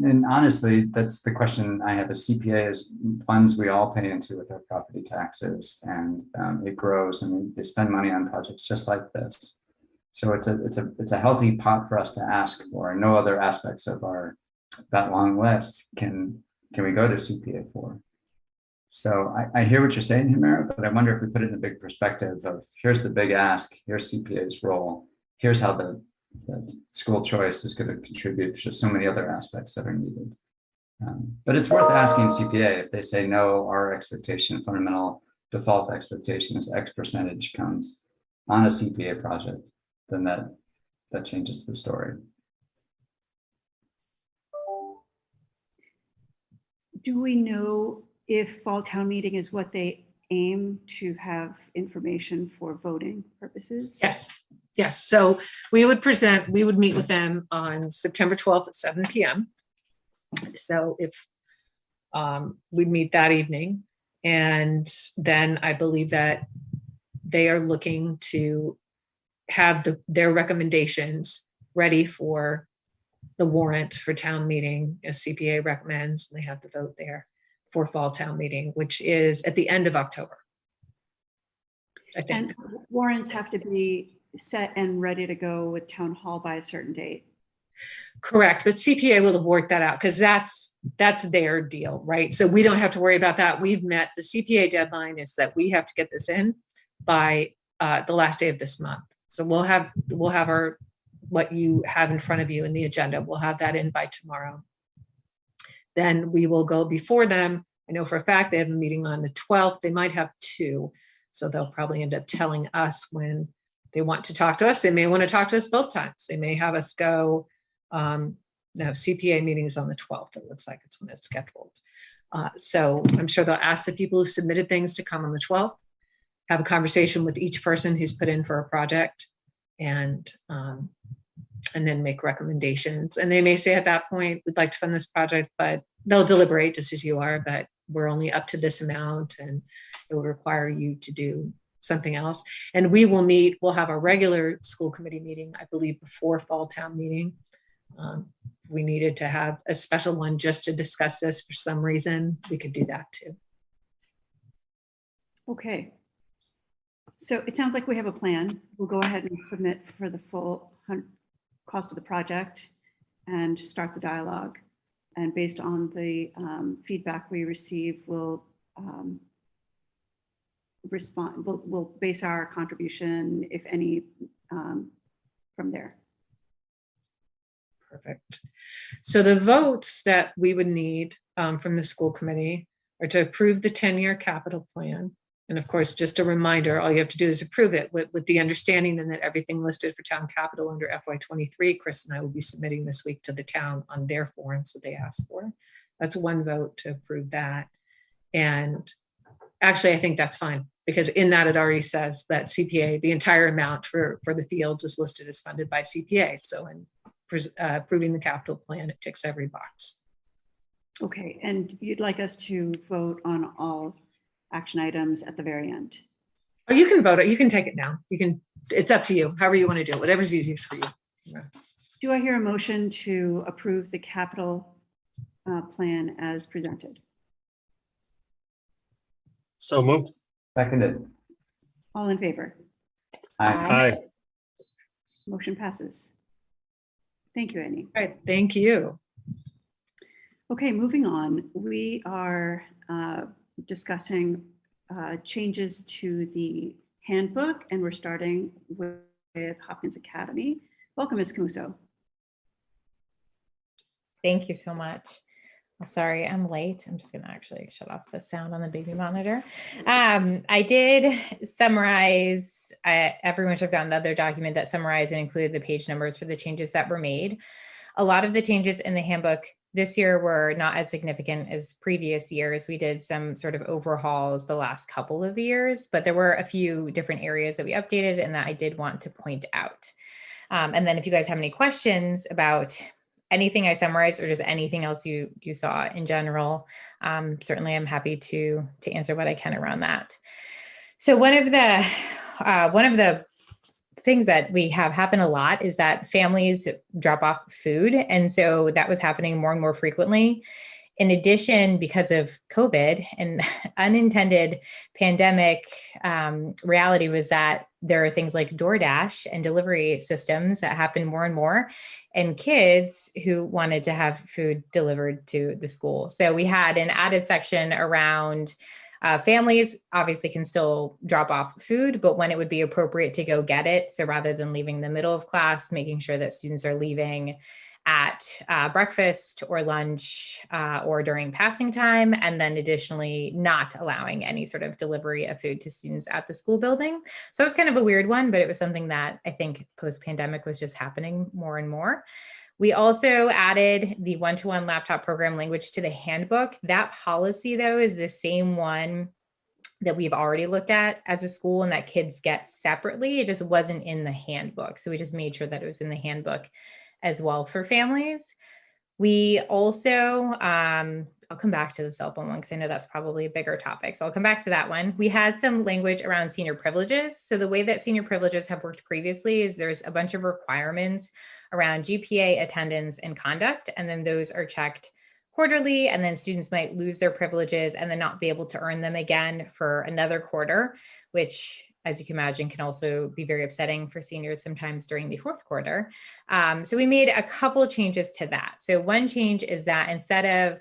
And honestly, that's the question I have as CPA is funds we all pay into with our property taxes, and it grows, and they spend money on projects just like this. So it's a healthy pot for us to ask for. No other aspects of that long list can we go to CPA for. So I hear what you're saying, Humira, but I wonder if we put it in the big perspective of here's the big ask, here's CPA's role, here's how the school choice is going to contribute to so many other aspects that are needed. But it's worth asking CPA if they say no, our expectation, fundamental default expectation is X percentage comes on a CPA project, then that changes the story. Do we know if fall town meeting is what they aim to have information for voting purposes? Yes. So we would meet with them on September 12th at 7 p.m. So if we'd meet that evening, and then I believe that they are looking to have their recommendations ready for the warrant for town meeting. As CPA recommends, and they have the vote there for fall town meeting, which is at the end of October, I think. And warrants have to be set and ready to go with town hall by a certain date. Correct, but CPA will work that out because that's their deal, right? So we don't have to worry about that. We've met the CPA deadline is that we have to get this in by the last day of this month. So we'll have our what you have in front of you in the agenda. We'll have that in by tomorrow. Then we will go before them. I know for a fact they have a meeting on the 12th. They might have 2. So they'll probably end up telling us when they want to talk to us. They may want to talk to us both times. They may have us go, CPA meeting is on the 12th. It looks like it's when it's scheduled. So I'm sure they'll ask the people who submitted things to come on the 12th, have a conversation with each person who's put in for a project, and then make recommendations. And they may say at that point, we'd like to fund this project, but they'll deliberate just as you are, but we're only up to this amount. And it would require you to do something else. And we will meet, we'll have a regular school committee meeting, I believe, before fall town meeting. We needed to have a special one just to discuss this for some reason, we could do that too. Okay. So it sounds like we have a plan. We'll go ahead and submit for the full cost of the project and start the dialogue. And based on the feedback we receive, we'll respond. We'll base our contribution, if any, from there. Perfect. So the votes that we would need from the school committee are to approve the 10-year capital plan. And of course, just a reminder, all you have to do is approve it with the understanding then that everything listed for town capital under FY23, Chris and I will be submitting this week to the town on their forms that they asked for. That's one vote to approve that. And actually, I think that's fine, because in that it already says that CPA, the entire amount for the fields is listed as funded by CPA. So in approving the capital plan, it ticks every box. Okay, and you'd like us to vote on all action items at the very end? Oh, you can vote it. You can take it now. You can, it's up to you, however you want to do it, whatever's easiest for you. Yeah. Do I hear a motion to approve the capital plan as presented? So moved. Seconded. All in favor? Aye. Aye. Motion passes. Thank you, Annie. All right, thank you. Okay, moving on. We are discussing changes to the handbook, and we're starting with Hopkins Academy. Welcome, Ms. Camuso. Thank you so much. Sorry, I'm late. I'm just going to actually shut off the sound on the baby monitor. I did summarize, everyone should have gotten the other document that summarized and included the page numbers for the changes that were made. A lot of the changes in the handbook this year were not as significant as previous years. We did some sort of overhauls the last couple of years, but there were a few different areas that we updated and that I did want to point out. And then if you guys have any questions about anything I summarized or just anything else you saw in general, certainly I'm happy to answer what I can around that. So one of the things that we have happen a lot is that families drop off food. And so that was happening more and more frequently. In addition, because of COVID and unintended pandemic reality was that there are things like DoorDash and delivery systems that happen more and more, and kids who wanted to have food delivered to the school. So we had an added section around families obviously can still drop off food, but when it would be appropriate to go get it. So rather than leaving the middle of class, making sure that students are leaving at breakfast or lunch or during passing time, and then additionally not allowing any sort of delivery of food to students at the school building. So it was kind of a weird one, but it was something that I think post-pandemic was just happening more and more. We also added the one-to-one laptop program language to the handbook. That policy, though, is the same one that we've already looked at as a school and that kids get separately. It just wasn't in the handbook. So we just made sure that it was in the handbook as well for families. We also, I'll come back to the cell phone one because I know that's probably a bigger topic. So I'll come back to that one. We had some language around senior privileges. So the way that senior privileges have worked previously is there's a bunch of requirements around GPA, attendance, and conduct. And then those are checked quarterly. And then students might lose their privileges and then not be able to earn them again for another quarter, which, as you can imagine, can also be very upsetting for seniors sometimes during the fourth quarter. So we made a couple of changes to that. So one change is that instead of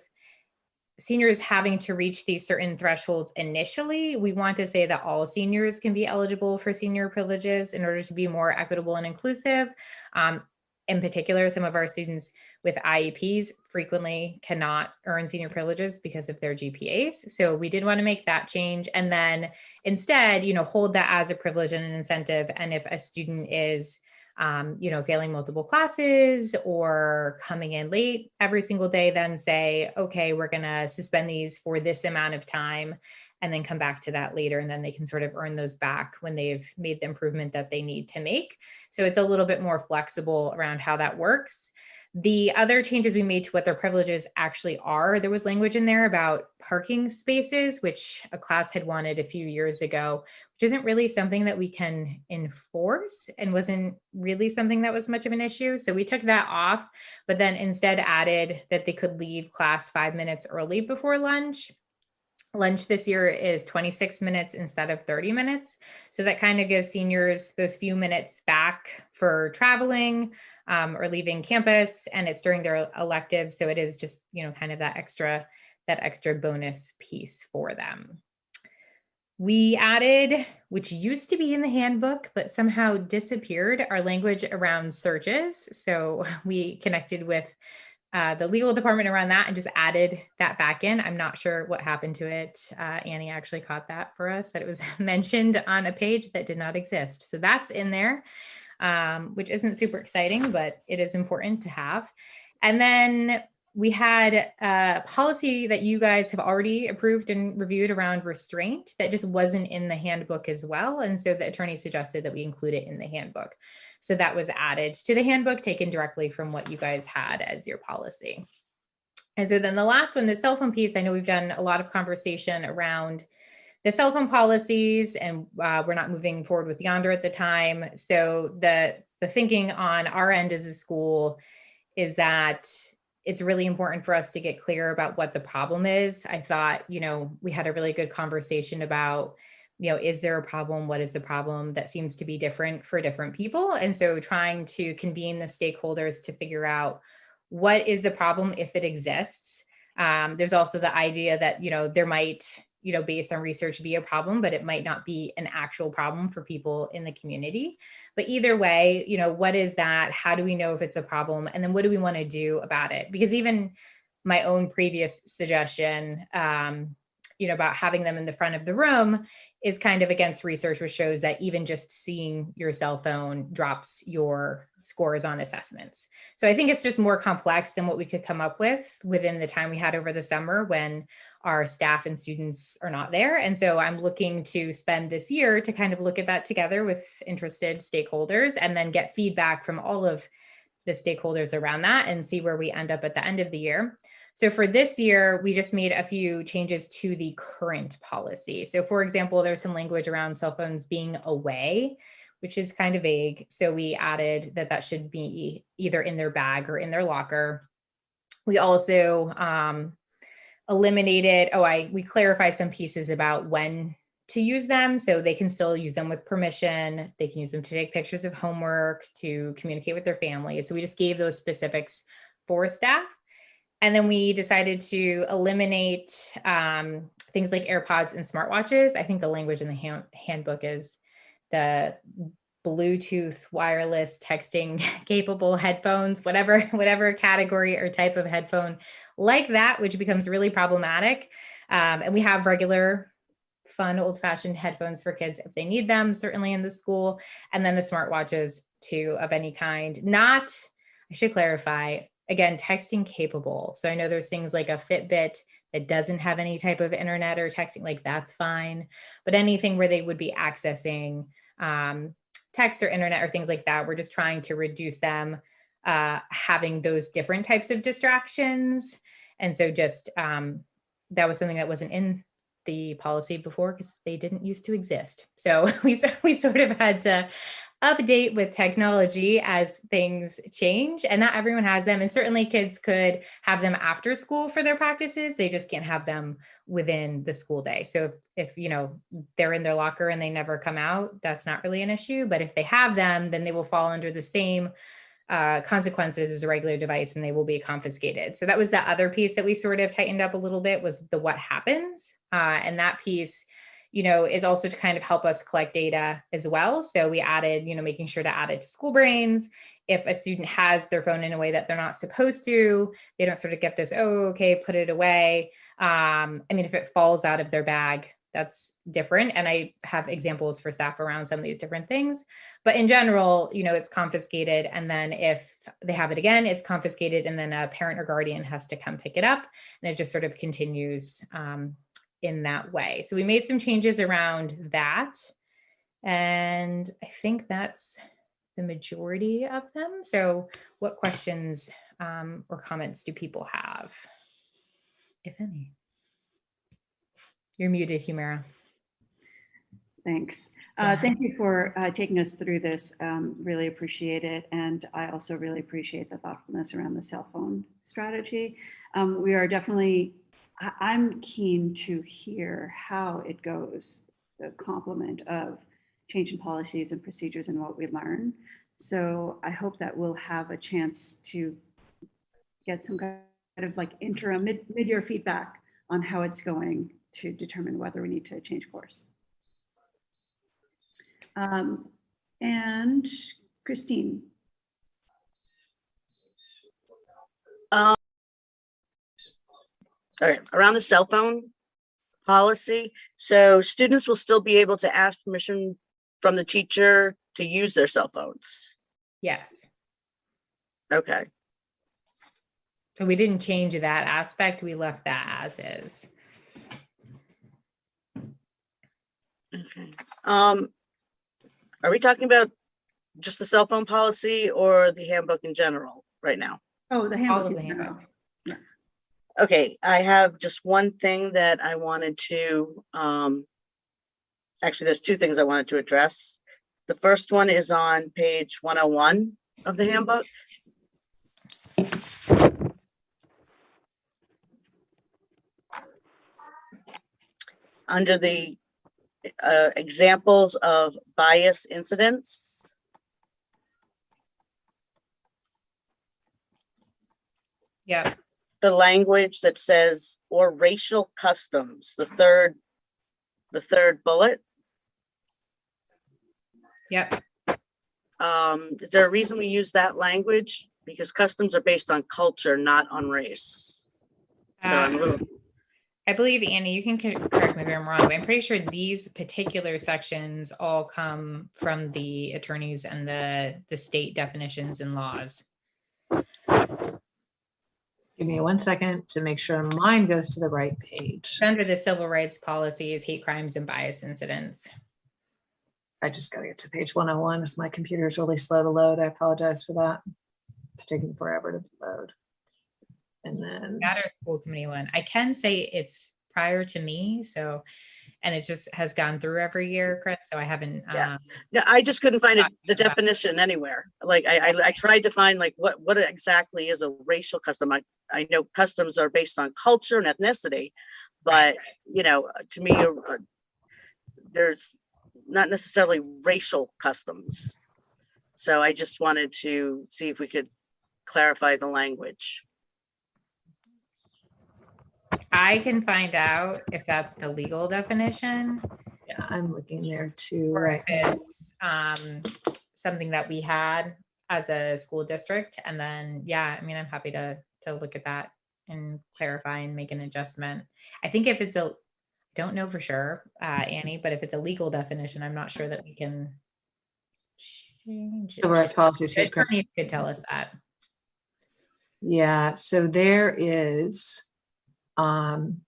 seniors having to reach these certain thresholds initially, we want to say that all seniors can be eligible for senior privileges in order to be more equitable and inclusive. In particular, some of our students with IEPs frequently cannot earn senior privileges because of their GPAs. So we did want to make that change. And then instead, hold that as a privilege and an incentive. And if a student is, failing multiple classes or coming in late every single day, then say, okay, we're going to suspend these for this amount of time and then come back to that later. And then they can sort of earn those back when they've made the improvement that they need to make. So it's a little bit more flexible around how that works. The other changes we made to what their privileges actually are, there was language in there about parking spaces, which a class had wanted a few years ago, which isn't really something that we can enforce and wasn't really something that was much of an issue. So we took that off, but then instead added that they could leave class 5 minutes early before lunch. Lunch this year is 26 minutes instead of 30 minutes. So that kind of gives seniors those few minutes back for traveling or leaving campus, and it's during their electives. So it is just, kind of that extra bonus piece for them. We added, which used to be in the handbook, but somehow disappeared, our language around searches. So we connected with the legal department around that and just added that back in. I'm not sure what happened to it. Annie actually caught that for us, that it was mentioned on a page that did not exist. So that's in there, which isn't super exciting, but it is important to have. And then we had a policy that you guys have already approved and reviewed around restraint that just wasn't in the handbook as well. And so the attorney suggested that we include it in the handbook. So that was added to the handbook, taken directly from what you guys had as your policy. And so then the last one, the cell phone piece, I know we've done a lot of conversation around the cell phone policies, and we're not moving forward with Yonder at the time. So the thinking on our end as a school is that it's really important for us to get clear about what the problem is. I thought, we had a really good conversation about, is there a problem? What is the problem? That seems to be different for different people. And so trying to convene the stakeholders to figure out what is the problem if it exists. There's also the idea that, there might, based on research, be a problem, but it might not be an actual problem for people in the community. But either way, what is that? How do we know if it's a problem? And then what do we want to do about it? Because even my own previous suggestion, about having them in the front of the room is kind of against research, which shows that even just seeing your cell phone drops your scores on assessments. So I think it's just more complex than what we could come up with within the time we had over the summer when our staff and students are not there. And so I'm looking to spend this year to kind of look at that together with interested stakeholders and then get feedback from all of the stakeholders around that and see where we end up at the end of the year. So for this year, we just made a few changes to the current policy. So for example, there's some language around cell phones being away, which is kind of vague. So we added that should be either in their bag or in their locker. We also eliminated, we clarified some pieces about when to use them. So they can still use them with permission. They can use them to take pictures of homework, to communicate with their families. So we just gave those specifics for staff. And then we decided to eliminate things like AirPods and smartwatches. I think the language in the handbook is the Bluetooth wireless texting capable headphones, whatever category or type of headphone like that, which becomes really problematic. And we have regular fun old-fashioned headphones for kids if they need them, certainly in the school. And then the smartwatches too, of any kind. I should clarify, again, texting capable. So I know there's things like a Fitbit that doesn't have any type of internet or texting, like that's fine. But anything where they would be accessing text or internet or things like that, we're just trying to reduce them having those different types of distractions. And so just that was something that wasn't in the policy before because they didn't used to exist. So we sort of had to update with technology as things change, and not everyone has them. And certainly kids could have them after school for their practices. They just can't have them within the school day. So if they're in their locker and they never come out, that's not really an issue. But if they have them, then they will fall under the same consequences as a regular device and they will be confiscated. So that was the other piece that we sort of tightened up a little bit, was the what happens. And that piece is also to kind of help us collect data as well. So we added, making sure to add it to SchoolBrains. If a student has their phone in a way that they're not supposed to, they don't sort of get this, put it away. If it falls out of their bag, that's different. And I have examples for staff around some of these different things. But in general, it's confiscated. And then if they have it again, it's confiscated. And then a parent or guardian has to come pick it up. And it just sort of continues in that way. So we made some changes around that. And I think that's the majority of them. So what questions or comments do people have, if any? You're muted, Humira. Thanks. Thank you for taking us through this. Really appreciate it. And I also really appreciate the thoughtfulness around the cell phone strategy. We are definitely, I'm keen to hear how it goes, the complement of change in policies and procedures and what we learn. So I hope that we'll have a chance to get some kind of like interim mid-year feedback on how it's going to determine whether we need to change course. And Christine. All right, around the cell phone policy. So students will still be able to ask permission from the teacher to use their cell phones. Yes. Okay. So we didn't change that aspect. We left that as is. Okay. Are we talking about just the cell phone policy or the handbook in general right now? Oh, the All handbook. of in the general. handbook. Okay, I have just one thing that I wanted to, actually, there's two things I wanted to address. The first one is on page 101 of the handbook. Under the examples of bias incidents. Yep. The language that says or racial customs, the third bullet. Yep. Is there a reason we use that language? Because customs are based on culture, not on race. So I'm a little, I believe, Annie, you can correct me if I'm wrong, but I'm pretty sure these particular sections all come from the attorneys and the state definitions and laws. Give me 1 second to make sure mine goes to the right page. It's under the civil rights policies, hate crimes and bias incidents. I just gotta get to page 101 as my computer is really slow to load. I apologize for that. It's taking forever to load. And then That or school committee one. I can say it's prior to me, so, and it just has gone through every year, Chris, so I haven't. Yeah. no, I just couldn't find it, the Yeah. definition anywhere. Like I tried to find like what exactly is a racial custom. I know customs are based on culture and ethnicity, but you know, to me, there's not necessarily racial customs. So I just wanted to see if we could clarify the language. I can find out if that's the legal definition. yeah, I'm looking there too. Or Right. if it's something that we had as a school district. And then, yeah, I mean, I'm happy to look at that and clarify and make an adjustment. I think if it's don't know for sure, Annie, but if it's a legal definition, I'm not sure that we can change it. Civil rights policies. The hate crimes. attorneys could tell us that. Yeah, so there is, I'm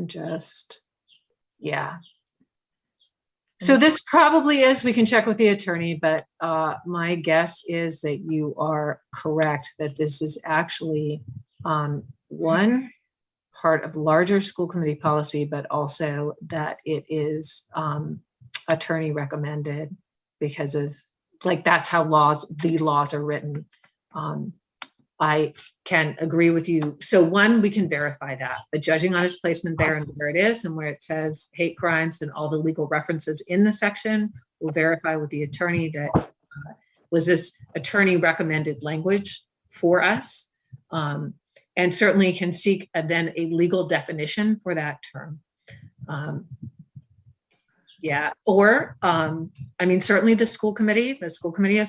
just, yeah. So this probably is, we can check with the attorney, but my guess is that you are correct, that this is actually one part of larger school committee policy, but also that it is attorney recommended because of, like, that's how the laws are written. I can agree with you. So one, we can verify that, but judging on its placement there and where it is and where it says hate crimes and all the legal references in the section, we'll verify with the attorney that was this attorney recommended language for us, and certainly can seek then a legal definition for that term. Yeah, or I mean, certainly the school committee has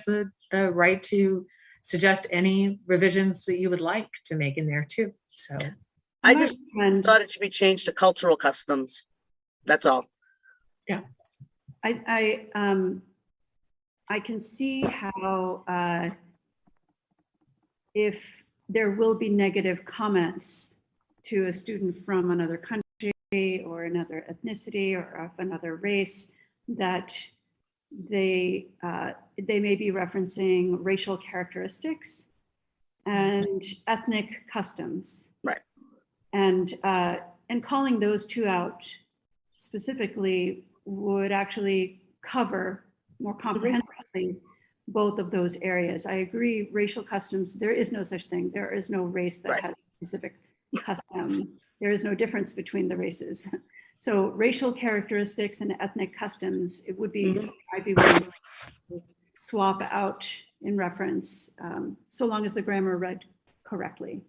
the right to suggest any revisions that you would like to make in there too. So I just thought it should be changed to cultural customs. That's all. Yeah. I can see how if there will be negative comments to a student from another country or another ethnicity or of another race, that they may be referencing racial characteristics. and ethnic customs. Right. And calling those two out specifically would actually cover more comprehensively both of those areas. I agree, racial customs, there is no such thing. There is no race that Right. has a specific custom. There is no difference between the races. So racial characteristics and ethnic customs, it would be, something I'd be willing to swap out in reference, so long as the grammar read correctly.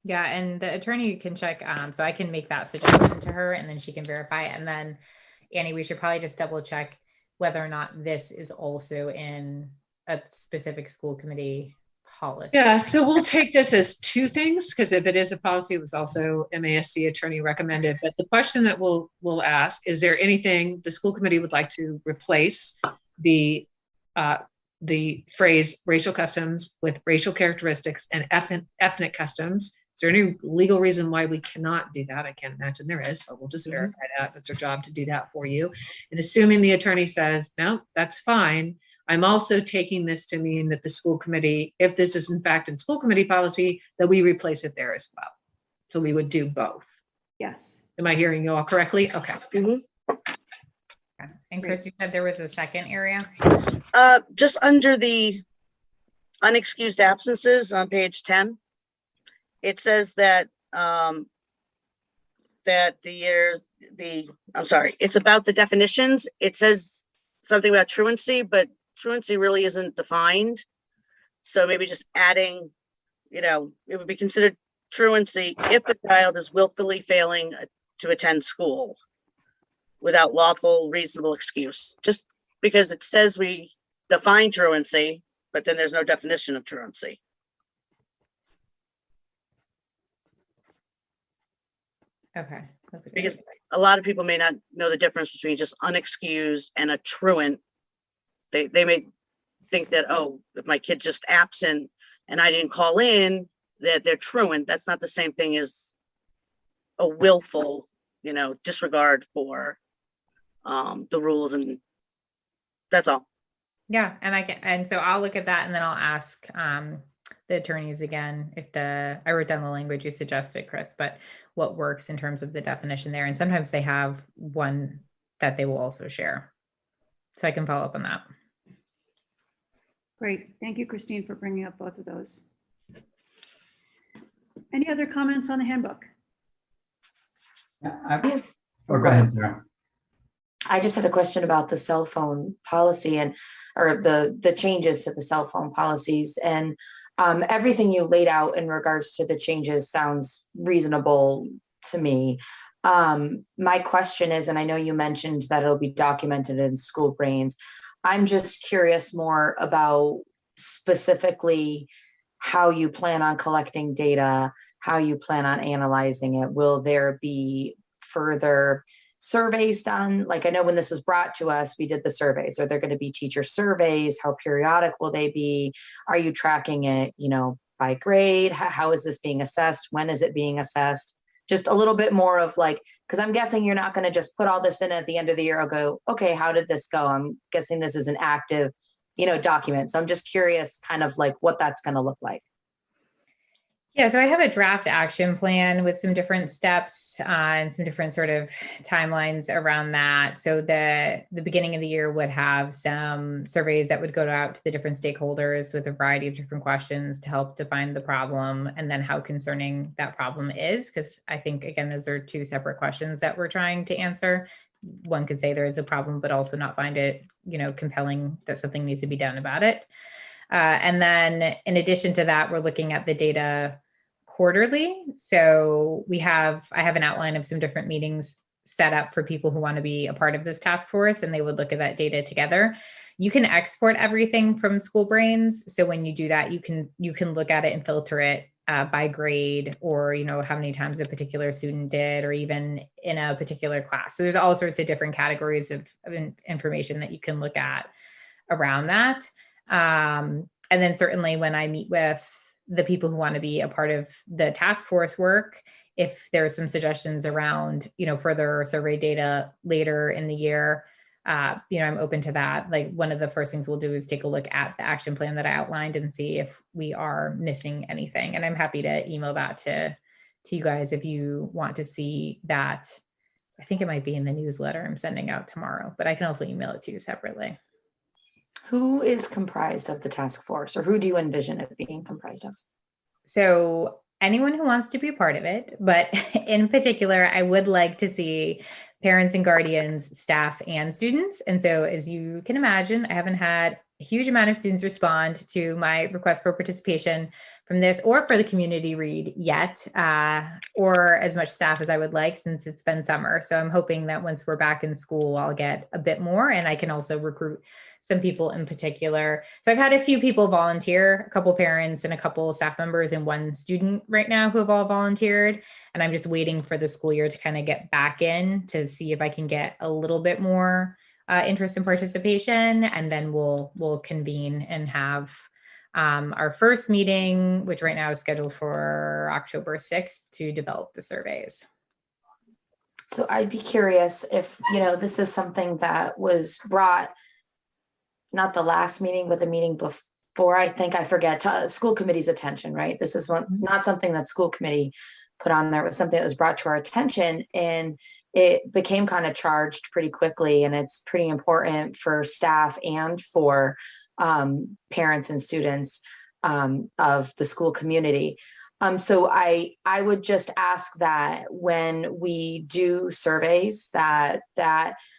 Yeah, and the attorney can check, so I can make that suggestion to her and then she can verify. And then Annie, we should probably just double check whether or not this is also in a specific school committee policy. Yeah, so we'll take this as two things, because if it is a policy, it was also MASC attorney recommended. But the question that we'll ask, is there anything the school committee would like to replace the phrase racial customs with racial characteristics and ethnic customs? Is there any legal reason why we cannot do that? I can't imagine there is, but we'll just verify that. It's our job to do that for you. And assuming the attorney says, no, that's fine, I'm also taking this to mean that the school committee, if this is in fact in school committee policy, that we replace it there as well. So we would do both. Yes. Am I hearing you all correctly? Okay. Okay. And Chris, you said there was a second area? Just under the unexcused absences on page 10, it says that I'm sorry, it's about the definitions. It says something about truancy, but truancy really isn't defined. So maybe just adding, it would be considered truancy if the child is willfully failing to attend school without lawful, reasonable excuse. Just because it says we define truancy, but then there's no definition of truancy. Okay. That's a good Because idea. a lot of people may not know the difference between just unexcused and a truant. They may think that, oh, if my kid's just absent and I didn't call in, that they're truant. That's not the same thing as a willful, disregard for the rules, and that's all. Yeah, and so I'll look at that and then I'll ask the attorneys again if I wrote down the language you suggested, Chris, but what works in terms of the definition there. And sometimes they have one that they will also share. So I can follow up on that. Great. Thank you, Christine, for bringing up both of those. Any other comments on the handbook? Yeah, go ahead, Sarah. I just had a question about the cell phone policy or the changes to the cell phone policies, and everything you laid out in regards to the changes sounds reasonable to me. My question is, and I know you mentioned that it'll be documented in School Brains. I'm just curious more about specifically how you plan on collecting data, how you plan on analyzing it. Will there be further surveys done? Like, I know when this was brought to us, we did the surveys. Are there going to be teacher surveys? How periodic will they be? Are you tracking it, by grade? How is this being assessed? When is it being assessed? Just a little bit more of because I'm guessing you're not going to just put all this in at the end of the year or go, okay, how did this go? I'm guessing this is an active, document. So I'm just curious kind of what that's going to look like. Yeah, so I have a draft action plan with some different steps and some different sort of timelines around that. So the beginning of the year would have some surveys that would go out to the different stakeholders with a variety of different questions to help define the problem and then how concerning that problem is. Because I think, again, those are two separate questions that we're trying to answer. One could say there is a problem, but also not find it, compelling that something needs to be done about it. And then in addition to that, we're looking at the data quarterly. So I have an outline of some different meetings set up for people who want to be a part of this task force, and they would look at that data together. You can export everything from School Brains. So when you do that, you can look at it and filter it by grade, or how many times a particular student did, or even in a particular class. So there's all sorts of different categories of information that you can look at around that. And then certainly when I meet with the people who want to be a part of the task force work, if there are some suggestions around, further survey data later in the year, I'm open to that. Like one of the first things we'll do is take a look at the action plan that I outlined and see if we are missing anything. And I'm happy to email that to you guys if you want to see that. I think it might be in the newsletter I'm sending out tomorrow, but I can also email it to you separately. Who is comprised of the task force, or who do you envision it being comprised of? So anyone who wants to be a part of it, but in particular, I would like to see parents and guardians, staff, and students. And so as you can imagine, I haven't had a huge amount of students respond to my request for participation from this or for the community read yet, or as much staff as I would like since it's been summer. So I'm hoping that once we're back in school, I'll get a bit more, and I can also recruit some people in particular. So I've had a few people volunteer, a couple parents and a couple staff members and one student right now who have all volunteered. And I'm just waiting for the school year to kind of get back in to see if I can get a little bit more interest and participation. And then we'll convene and have our first meeting, which right now is scheduled for October 6th, to develop the surveys. So I'd be curious if, this is something that was brought, not the last meeting, but the meeting before, I forget, to school committee's attention, right? This is not something that school committee put on there. It was something that was brought to our attention, and it became kind of charged pretty quickly. And it's pretty important for staff and for parents and students of the school community. So I would just ask that when we do surveys, that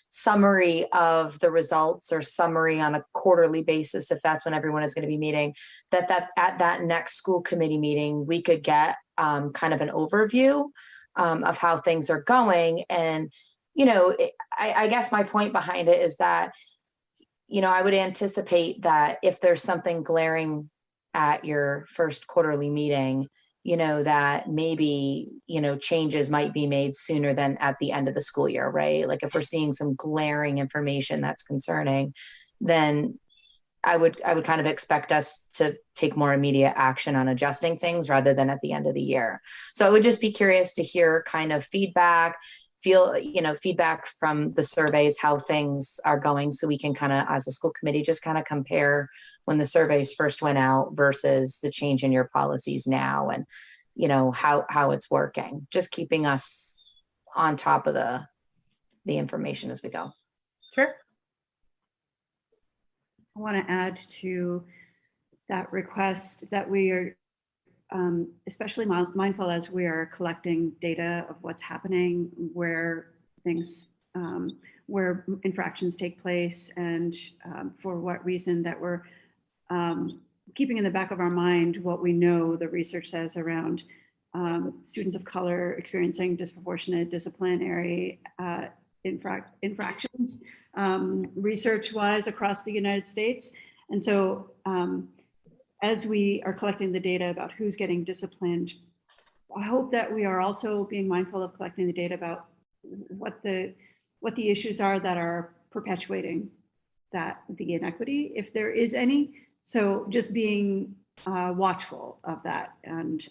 summary of the results, or summary on a quarterly basis, if that's when everyone is going to be meeting, that at that next school committee meeting, we could get kind of an overview of how things are going. And, I guess my point behind it is that, I would anticipate that if there's something glaring at your first quarterly meeting, that maybe, changes might be made sooner than at the end of the school year, right? Like if we're seeing some glaring information that's concerning, then I would kind of expect us to take more immediate action on adjusting things rather than at the end of the year. So I would just be curious to hear kind of feedback from the surveys, how things are going, so we can kind of, as a school committee, just kind of compare when the surveys first went out versus the change in your policies now, and how it's working, just keeping us on top of the information as we go. Sure. I want to add to that request that we are especially mindful as we are collecting data of what's happening, where things, where infractions take place, and for what reason, that we're keeping in the back of our mind what we know the research says around students of color experiencing disproportionate disciplinary infractions research-wise across the United States. And so as we are collecting the data about who's getting disciplined, I hope that we are also being mindful of collecting the data about what the issues are that are perpetuating the inequity, if there is any. So just being watchful of that. And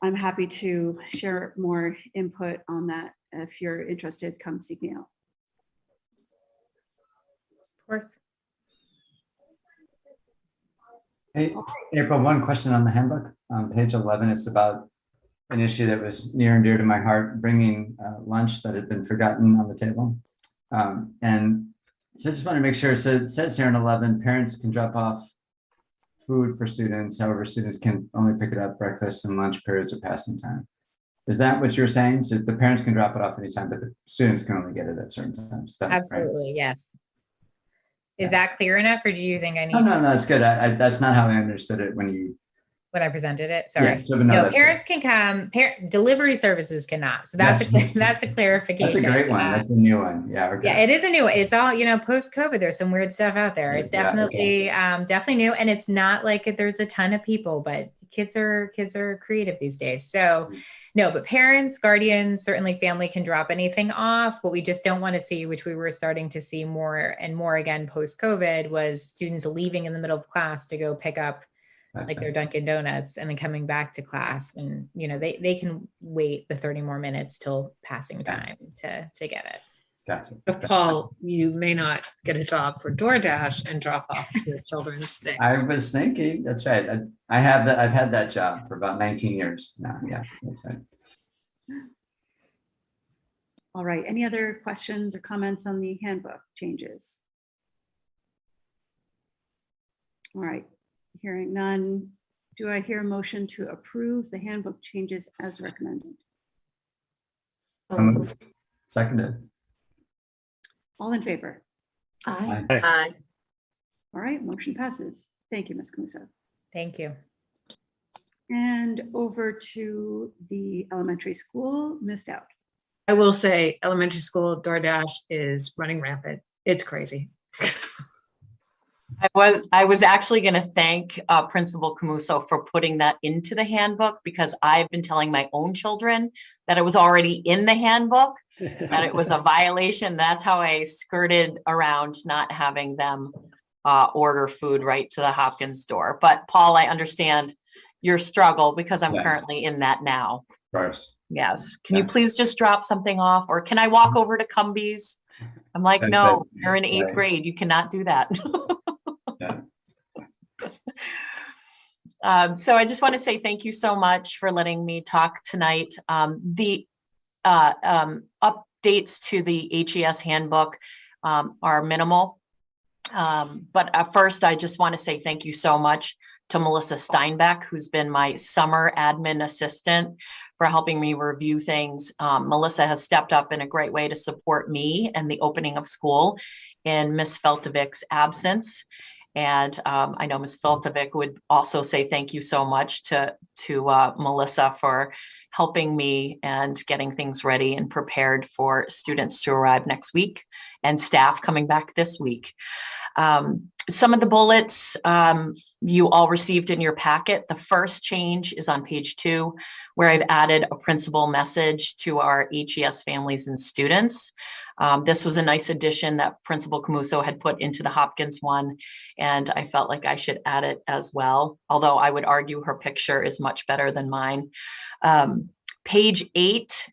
I'm happy to share more input on that. If you're interested, come seek me out. Of course. Hey, April, one question on the handbook. On page 11, it's about an issue that was near and dear to my heart, bringing lunch that had been forgotten on the table. And so I just want to make sure, so it says here in 11, parents can drop off food for students. However, students can only pick it up breakfast and lunch periods or passing time. Is that what you're saying? So the parents can drop it off anytime, but the students can only get it at certain times. Is that Absolutely, right? Yes. Is Yeah. that clear enough, or do you think I need No, it's good. That's not how I understood it when you. when I presented it? Sorry. Yeah, so, but no, that's parents can come. Delivery services cannot. So that's that's a clarification. That's a great one. That's a new one. Yeah. Okay. Yeah, it is a new. It's all post COVID. There's some weird stuff out there. It's definitely definitely new, and it's not like there's a ton of people, but kids are creative these days. So no, but parents, guardians, certainly family can drop anything off. What we just don't want to see, which we were starting to see more and more again post COVID, was students leaving in the middle of class to go pick up their Dunkin' Donuts and then coming back to class, and they can wait the 30 more minutes till passing time to get it. Gotcha. But Paul, you may not get a job for DoorDash and drop off your children's things. I was thinking, that's right. I have that, I've had that job for about 19 years now. Yeah, that's right. All right, any other questions or comments on the handbook changes? All right, hearing none. Do I hear a motion to approve the handbook changes as recommended? Seconded. All in favor? Aye. Aye. All right, motion passes. Thank you, Ms. Camuso. Thank you. And over to the elementary school, Ms. Dowd. I will say elementary school DoorDash is running rampant. It's crazy. I was actually going to thank Principal Camuso for putting that into the handbook, because I've been telling my own children that it was already in the handbook, that it was a violation. That's how I skirted around not having them order food right to the Hopkins store. But Paul, I understand your struggle because I'm Yeah. currently in that now. Of course. Yes. Can you Yeah. please just drop something off, or can I walk over to Cumbies? I'm like, Right, no, right, you're in eighth right. grade. You cannot do that. Yeah. So I just want to say thank you so much for letting me talk tonight. The updates to the HES handbook are minimal. But first, I just want to say thank you so much to Melissa Steinbeck, who's been my summer admin assistant, for helping me review things. Melissa has stepped up in a great way to support me and the opening of school in Miss Feltovic's absence. And I know Ms. Feltovic would also say thank you so much to Melissa for helping me and getting things ready and prepared for students to arrive next week and staff coming back this week. Some of the bullets you all received in your packet. The first change is on page 2, where I've added a principal message to our HES families and students. This was a nice addition that Principal Camuso had put into the Hopkins one, and I felt like I should add it as well, although I would argue her picture is much better than mine. Page 8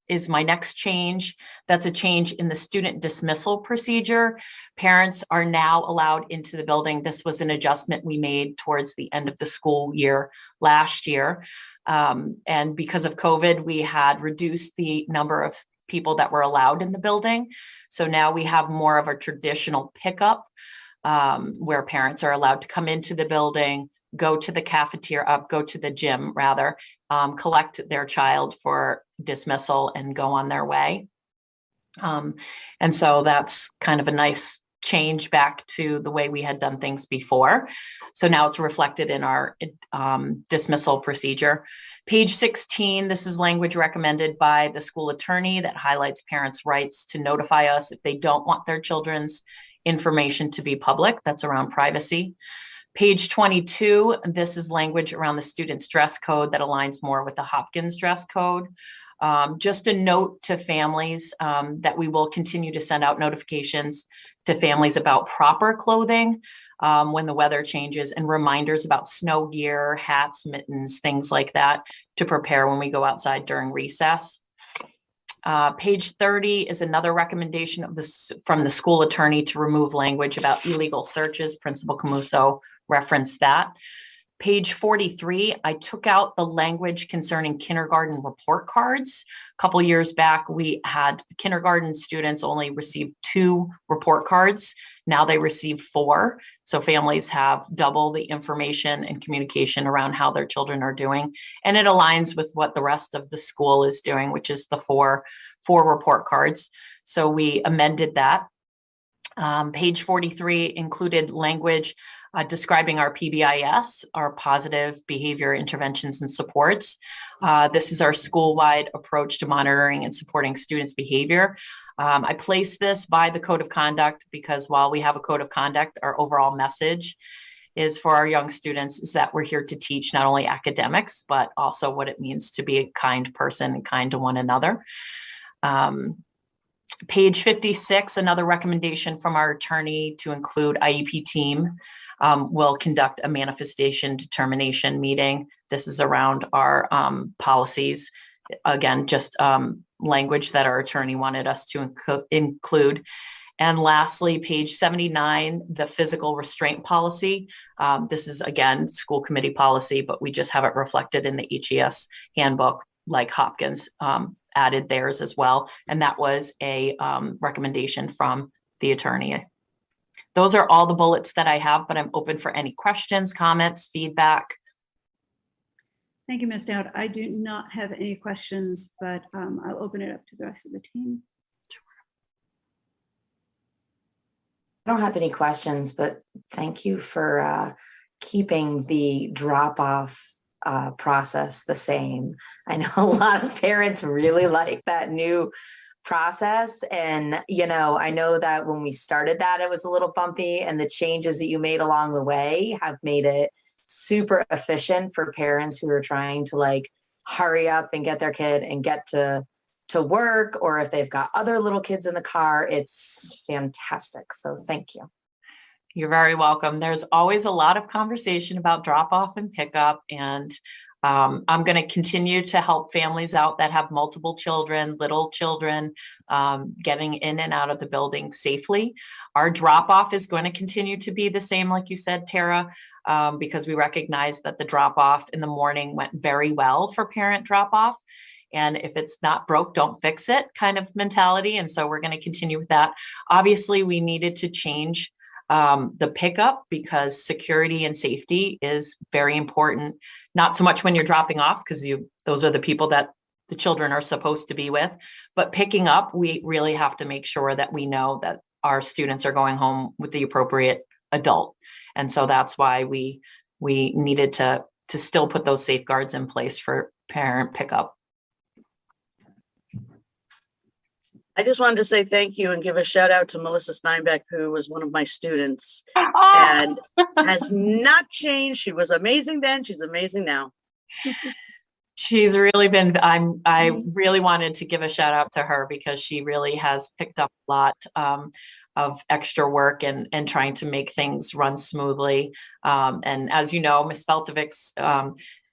is my next change. That's a change in the student dismissal procedure. Parents are now allowed into the building. This was an adjustment we made towards the end of the school year last year. And because of COVID, we had reduced the number of people that were allowed in the building. So now we have more of a traditional pickup where parents are allowed to come into the building, go to the cafeteria, go to the gym rather, collect their child for dismissal and go on their way. And so that's kind of a nice change back to the way we had done things before. So now it's reflected in our dismissal procedure. Page 16, this is language recommended by the school attorney that highlights parents' rights to notify us if they don't want their children's information to be public. That's around privacy. Page 22, this is language around the student's dress code that aligns more with the Hopkins dress code. Just a note to families that we will continue to send out notifications to families about proper clothing when the weather changes, and reminders about snow gear, hats, mittens, things like that to prepare when we go outside during recess. Page 30 is another recommendation of this from the school attorney to remove language about illegal searches. Principal Camuso referenced that. Page 43, I took out the language concerning kindergarten report cards. A couple years back, we had kindergarten students only receive 2 report cards. Now they receive 4. So families have double the information and communication around how their children are doing. And it aligns with what the rest of the school is doing, which is the four report cards. So we amended that. Page 43 included language describing our PBIS, our positive behavior interventions and supports. This is our school-wide approach to monitoring and supporting students' behavior. I placed this by the code of conduct because while we have a code of conduct, our overall message is for our young students is that we're here to teach not only academics, but also what it means to be a kind person and kind to one another. Page 56, another recommendation from our attorney to include IEP team will conduct a manifestation determination meeting. This is around our policies again, just language that our attorney wanted us to include. And lastly, page 79, the physical restraint policy. This is, again, school committee policy, but we just have it reflected in the HES handbook, like Hopkins added theirs as well. And that was a recommendation from the attorney. Those are all the bullets that I have, but I'm open for any questions, comments, feedback. Thank you, Ms. Dowd. I do not have any questions, but I'll open it up to the rest of the team. I don't have any questions, but thank you for keeping the drop-off process the same. I know a lot of parents really like that new process. And, you know, I know that when we started that, it was a little bumpy, and the changes that you made along the way have made it super efficient for parents who are trying to like hurry up and get their kid and get to work, or if they've got other little kids in the car. It's fantastic. So thank you. You're very welcome. There's always a lot of conversation about drop off and pickup, and I'm going to continue to help families out that have multiple children, little children, getting in and out of the building safely. Our drop off is going to continue to be the same, like you said, Tara, because we recognize that the drop off in the morning went very well for parent drop off. And if it's not broke, don't fix it kind of mentality. And so we're going to continue with that. Obviously, we needed to change the pickup because security and safety is very important. Not so much when you're dropping off, because those are the people that the children are supposed to be with, but picking up, we really have to make sure that we know that our students are going home with the appropriate adult. And so that's why we needed to still put those safeguards in place for parent pickup. I just wanted to say thank you and give a shout out to Melissa Steinbeck, who was one of my students and has not changed. She was amazing then. She's amazing now. She's really been, I really wanted to give a shout out to her because she really has picked up a lot of extra work and trying to make things run smoothly. And as you know, Ms. Feltovic's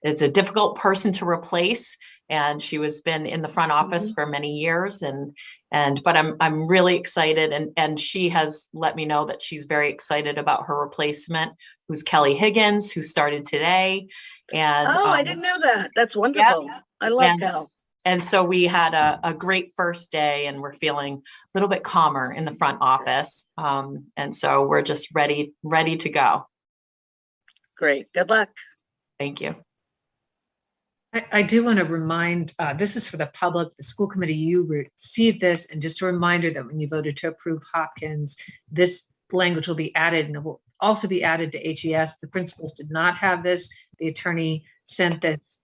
is a difficult person to replace. And she was been in the front office for many years, but I'm really excited, and she has let me know that she's very excited about her replacement, who's Kelly Higgins, who started today. And I didn't know that. That's wonderful. Yeah. I love Kel. And so we had a great first day, and we're feeling a little bit calmer in the front office. And so we're just ready to go. Great. Good luck. Thank you. I do want to remind, this is for the public, the school committee, you received this, and just a reminder that when you voted to approve Hopkins, this language will be added, and it will also be added to HES. The principals did not have this. The attorney sent this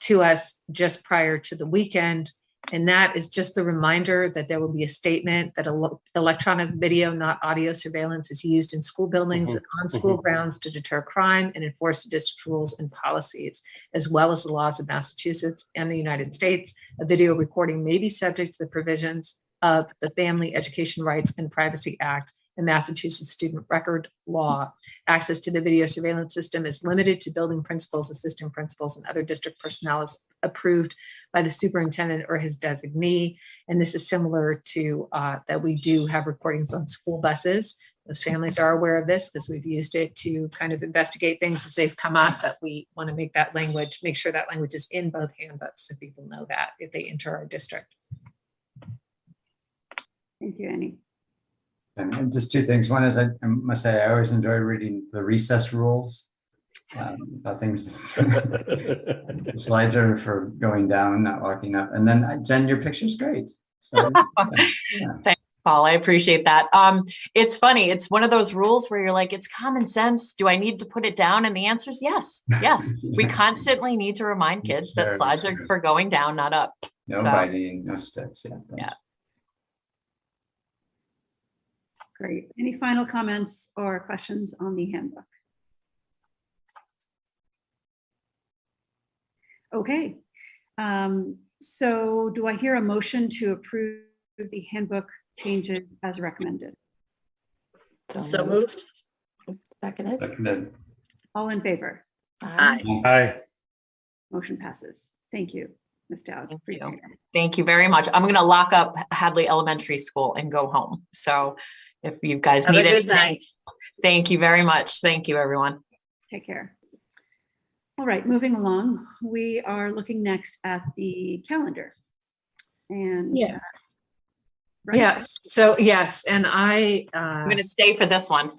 to us just prior to the weekend, and that is just the reminder that there will be a statement that electronic video, not audio surveillance, is used in school buildings and on school grounds to deter crime and enforce the district rules and policies, as well as the laws of Massachusetts and the United States. A video recording may be subject to the provisions of the Family Education Rights and Privacy Act and Massachusetts Student Record Law. Access to the video surveillance system is limited to building principals, assistant principals, and other district personnel as approved by the superintendent or his designee. And this is similar to that we do have recordings on school buses. Those families are aware of this because we've used it to kind of investigate things as they've come up, but we want to make sure that language is in both handbooks so people know that if they enter our district. Thank you, Annie. And just two things. One is I must say I always enjoy reading the recess rules about things. The slides are for going down, not walking up. And then Jen, your picture's great. So, yeah. Thanks, Paul. I appreciate that. It's funny. It's one of those rules where you're like, it's common sense. Do I need to put it down? And the answer is yes. Yes. We constantly need to remind kids that slides are for going down, not up. No biting, no sticks. Yeah. Great. Any final comments or questions on the handbook? Okay. So do I hear a motion to approve the handbook changes as recommended? So moved. Seconded. Seconded. All in favor? Aye. Aye. Motion passes. Thank you. Ms. Dowd. Thank Appreciate you. it. Thank you very much. I'm going to lock up Hadley Elementary School and go home. So if you guys Have a need good anything, night. thank you very much. Thank you, everyone. Take care. All right, moving along, we are looking next at the calendar. And Yes. right? Yes, so yes, and I'm going to stay for this one.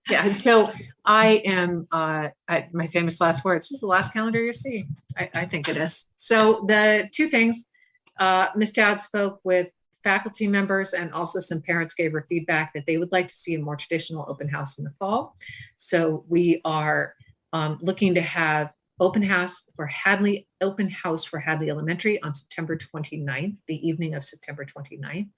yeah, so I am, at my famous last words, this is the last calendar you see. I think it is. So the two things, Ms. Dowd spoke with faculty members and also some parents gave her feedback that they would like to see a more traditional open house in the fall. So we are looking to have open house for Hadley Elementary on September 29th, the evening of September 29th.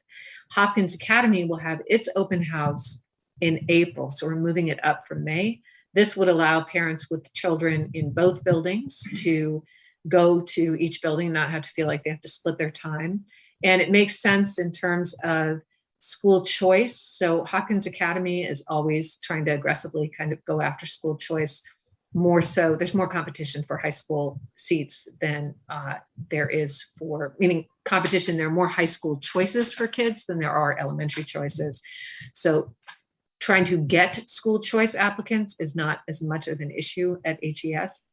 Hopkins Academy will have its open house in April, so we're moving it up from May. This would allow parents with children in both buildings to go to each building, not have to feel like they have to split their time. And it makes sense in terms of school choice. So Hopkins Academy is always trying to aggressively kind of go after school choice. More so, there's more competition for high school seats than there is for, meaning competition, there are more high school choices for kids than there are elementary choices. So trying to get school choice applicants is not as much of an issue at HES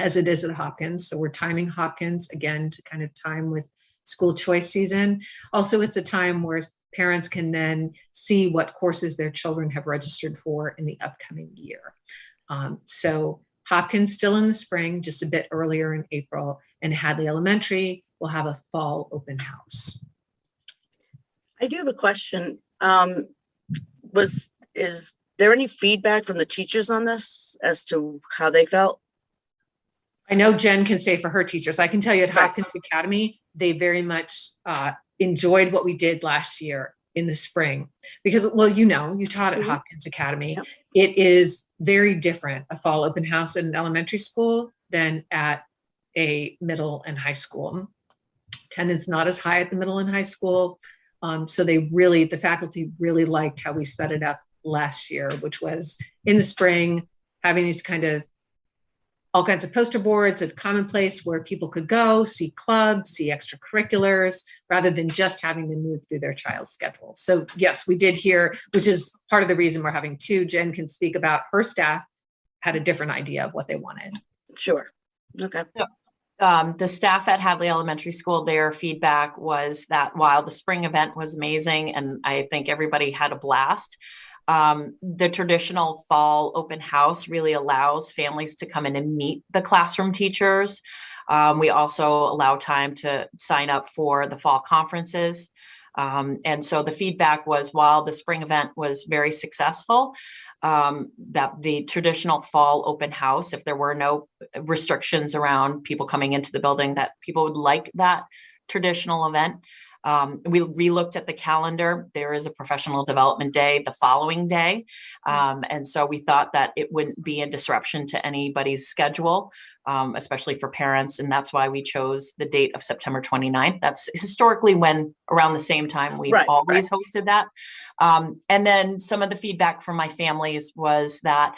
as it is at Hopkins. So we're timing Hopkins again to kind of time with school choice season. Also, it's a time where parents can then see what courses their children have registered for in the upcoming year. So Hopkins still in the spring, just a bit earlier in April, and Hadley Elementary will have a fall open house. I do have a question. Is there any feedback from the teachers on this as to how they felt? I know Jen can say for her teachers. I can tell you at Right. Hopkins Academy, they very much enjoyed what we did last year in the spring because, well, you taught at Mhm. Hopkins Academy. Yep. It is very different, a fall open house at an elementary school than at a middle and high school. Attendance not as high at the middle and high school. So the faculty really liked how we set it up last year, which was in the spring, having these kind of all kinds of poster boards, a common place where people could go, see clubs, see extracurriculars, rather than just having to move through their child's schedule. So yes, we did hear, which is part of the reason we're having two. Jen can speak about her staff had a different idea of what they wanted. Sure. Okay. The staff at Hadley Elementary School, their feedback was that while the spring event was amazing, and I think everybody had a blast, the traditional fall open house really allows families to come in and meet the classroom teachers. We also allow time to sign up for the fall conferences. And so the feedback was, while the spring event was very successful, that the traditional fall open house, if there were no restrictions around people coming into the building, that people would like that traditional event. We relooked at the calendar. There is a professional development day the following day. And so we thought that it wouldn't be a disruption to anybody's schedule, especially for parents. And that's why we chose the date of September 29th. That's historically when around the same time we've always hosted that. And then some of the feedback from my families was that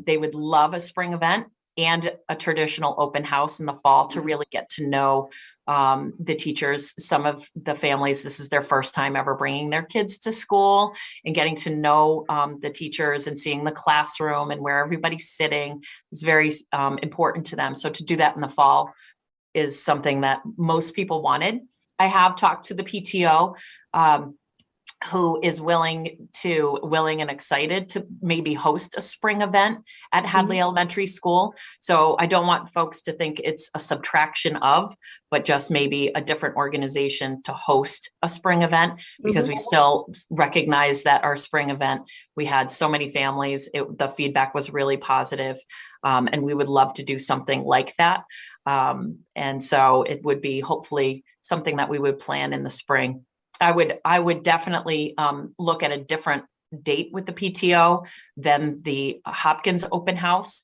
they would love a spring event and a traditional open house in the fall to really get to know the teachers. Some of the families, this is their first time ever bringing their kids to school, and getting to know the teachers and seeing the classroom and where everybody's sitting is very important to them. So to do that in the fall is something that most people wanted. I have talked to the PTO, who is willing and excited to maybe host a spring event at Hadley Elementary School. So I don't want folks to think it's a subtraction of, but just maybe a different organization to host a spring event, because we still recognize that our spring event, we had so many families, the feedback was really positive, and we would love to do something like that. And so it would be hopefully something that we would plan in the spring. I would definitely look at a different date with the PTO than the Hopkins open house.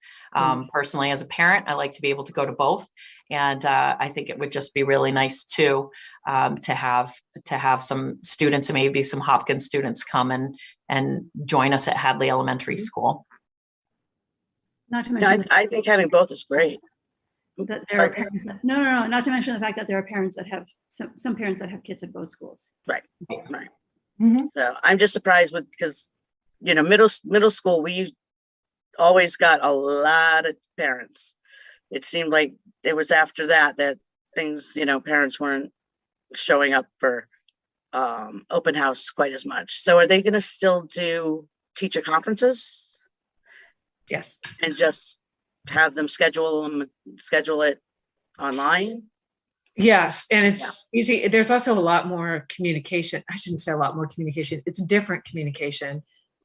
Personally, as a parent, I like to be able to go to both. And I think it would just be really nice too, to have some students and maybe some Hopkins students come and join us at Hadley Elementary School. Not to No, mention, I think having both is great. that there are Sorry. parents that, no, not to mention the fact that there are parents that have, some parents that have kids at both schools. Right. Mhm. So I'm just surprised with, because, you know, middle school, we always got a lot of parents. It seemed like it was after that things, you know, parents weren't showing up for open house quite as much. So are they going to still do teacher conferences Yes. and just have them schedule it online? Yes, and it's easy. There's also a lot more communication. I shouldn't say a lot more communication. It's different communication,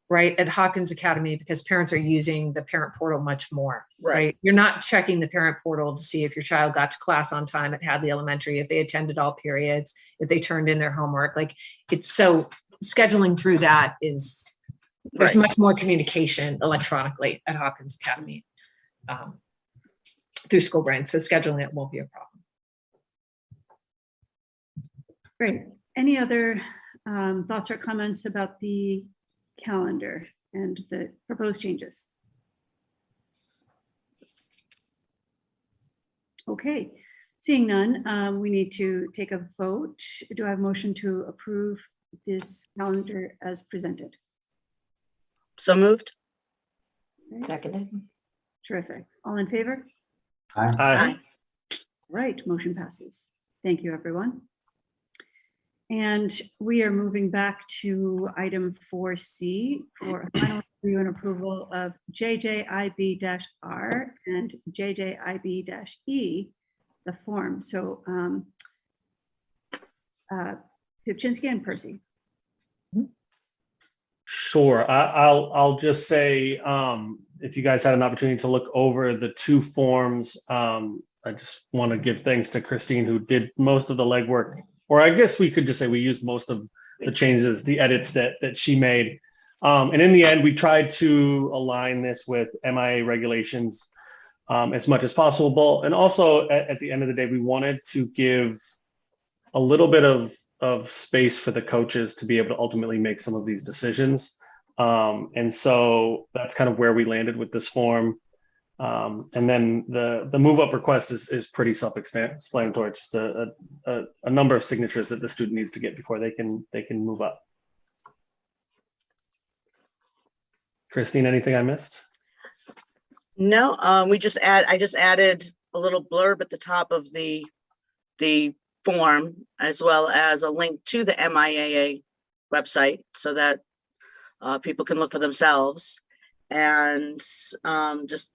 right, at Hopkins Academy, because parents are using the parent portal much more, right? You're not checking the parent portal to see if your child got to class on time at Hadley Elementary, if they attended all periods, if they turned in their homework. Like, it's so scheduling through that is, there's Right. much more communication electronically at Hopkins Academy through SchoolBrain. So scheduling it won't be a problem. Great. Any other thoughts or comments about the calendar and the proposed changes? Okay, seeing none, we need to take a vote. Do I have a motion to approve this calendar as presented? So moved. Okay, Seconded. terrific. All in favor? Aye. Aye. Right, motion passes. Thank you, everyone. And we are moving back to item 4C for final review and approval of JJIB-R and JJIB-E, the form. So Pipchinsky and Percy. Sure. I'll just say, if you guys had an opportunity to look over the two forms, I just want to give thanks to Christine, who did most of the legwork, or I guess we could just say we used most of the changes, the edits that she made. And in the end, we tried to align this with MIA regulations as much as possible. And also at the end of the day, we wanted to give a little bit of space for the coaches to be able to ultimately make some of these decisions. And so that's kind of where we landed with this form. And then the move up request is pretty self-explanatory. It's just a number of signatures that the student needs to get before they can move up. Christine, anything I missed? No, I just added a little blurb at the top of the form, as well as a link to the MIAA website so that people can look for themselves, and just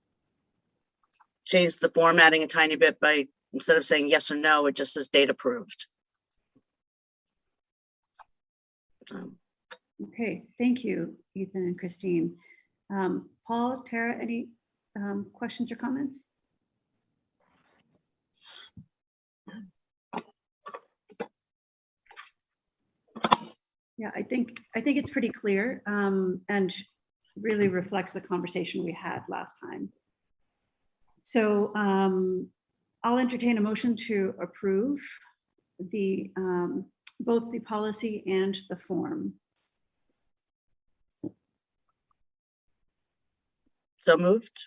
change the formatting a tiny bit by, instead of saying yes or no, it just says date approved. Okay, thank you, Ethan and Christine. Paul, Tara, any questions or comments? Yeah, I think it's pretty clear and really reflects the conversation we had last time. So I'll entertain a motion to approve the both the policy and the form. So moved.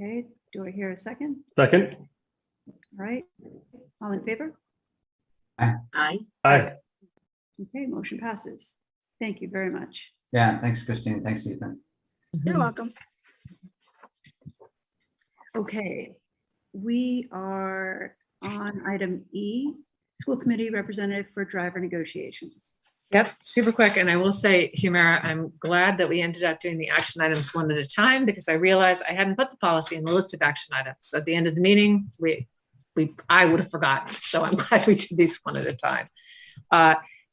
Okay, do I hear a second? Second. All right, all in favor? Aye. Aye. Okay, motion passes. Thank you very much. Yeah, thanks, Christine. Thanks, Ethan. You're welcome. Okay, we are on item E, school committee representative for driver negotiations. Yep, super quick. And I will say, Humira, I'm glad that we ended up doing the action items one at a time, because I realized I hadn't put the policy in the list of action items. So at the end of the meeting, I would have forgotten. So I'm glad we did these one at a time.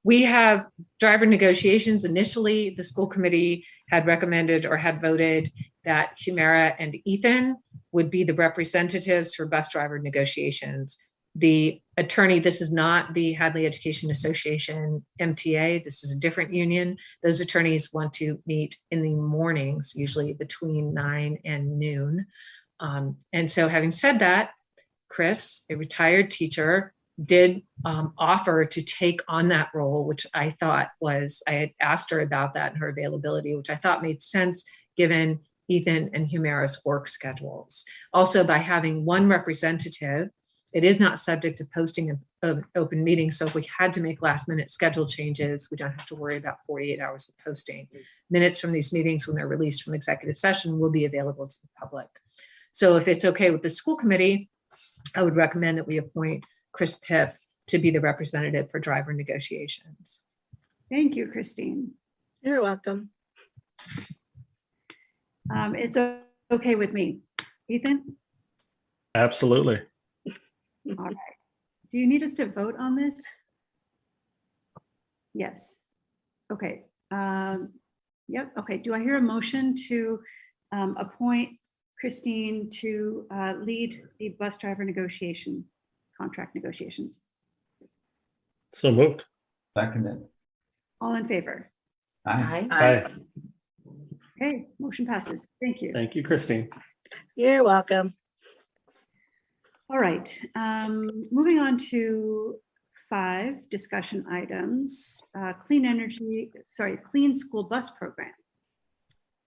We have driver negotiations. Initially, the school committee had recommended or had voted that Humira and Ethan would be the representatives for bus driver negotiations. The attorney, this is not the Hadley Education Association MTA, this is a different union. Those attorneys want to meet in the mornings, usually between 9 and noon. And so having said that, Chris, a retired teacher, did offer to take on that role, which I thought was, I had asked her about that and her availability, which I thought made sense given Ethan and Humira's work schedules. Also, by having one representative, it is not subject to posting of an open meeting. So if we had to make last minute schedule changes, we don't have to worry about 48 hours of posting. Minutes from these meetings, when they're released from executive session, will be available to the public. So if it's okay with the school committee, I would recommend that we appoint Chris Pip to be the representative for driver negotiations. Thank you, Christine. You're welcome. It's okay with me. Ethan? Absolutely. All right. Do you need us to vote on this? Yes. Okay. Yep. Okay. Do I hear a motion to appoint Christine to lead the bus driver contract negotiations? So moved. Seconded. All in favor? Aye. Aye. Okay, motion passes. Thank you. Thank you, Christine. You're welcome. All right, moving on to 5 discussion items. Clean school bus program.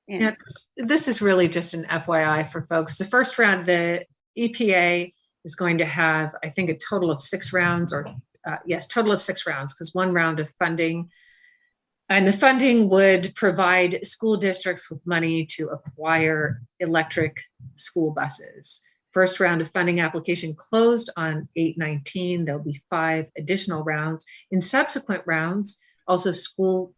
And Yeah, this is really just an FYI for folks. The first round, the EPA is going to have, I think, a total of 6 rounds, or yes, total of 6 rounds, because 1 round of funding. And the funding would provide school districts with money to acquire electric school buses. First round of funding application closed on 8/19. There'll be 5 additional rounds. In subsequent rounds, also school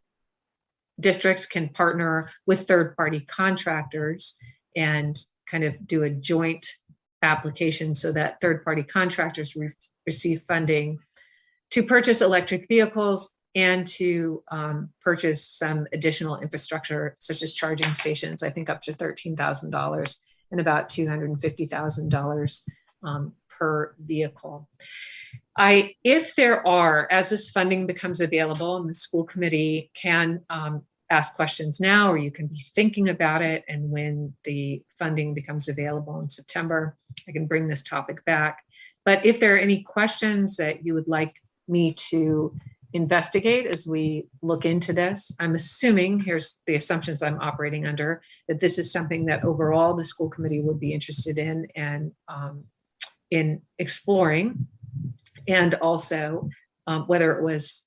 districts can partner with third-party contractors and kind of do a joint application so that third-party contractors receive funding to purchase electric vehicles and to purchase some additional infrastructure, such as charging stations, I think up to $13,000 and about $250,000 per vehicle. If there are, as this funding becomes available, and the school committee can ask questions now, or you can be thinking about it, and when the funding becomes available in September, I can bring this topic back. But if there are any questions that you would like me to investigate as we look into this, I'm assuming, here's the assumptions I'm operating under, that this is something that overall the school committee would be interested in and in exploring. And also whether it was,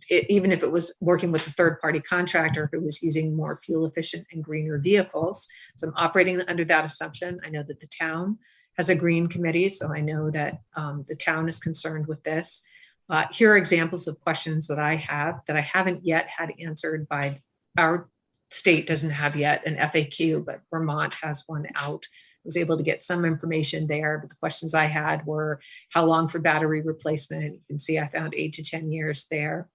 even if it was working with a third-party contractor who was using more fuel efficient and greener vehicles. So I'm operating under that assumption. I know that the town has a green committee, so I know that the town is concerned with this. Here are examples of questions that I have that I haven't yet had answered by, our state doesn't have yet an FAQ, but Vermont has one out. I was able to get some information there, but the questions I had were how long for battery replacement? You can see I found 8 to 10 years there.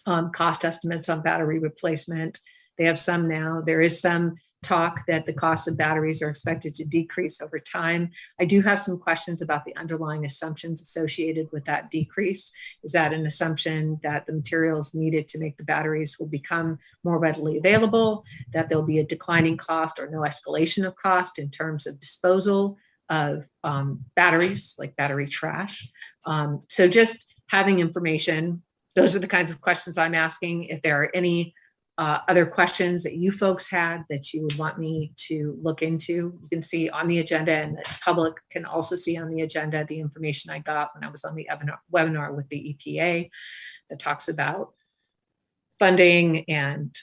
Cost estimates on battery replacement. They have some now. There is some talk that the cost of batteries are expected to decrease over time. I do have some questions about the underlying assumptions associated with that decrease. Is that an assumption that the materials needed to make the batteries will become more readily available, that there'll be a declining cost or no escalation of cost in terms of disposal of batteries, like battery trash? So just having information, those are the kinds of questions I'm asking. If there are any other questions that you folks had that you would want me to look into, you can see on the agenda, and the public can also see on the agenda the information I got when I was on the webinar with the EPA that talks about funding and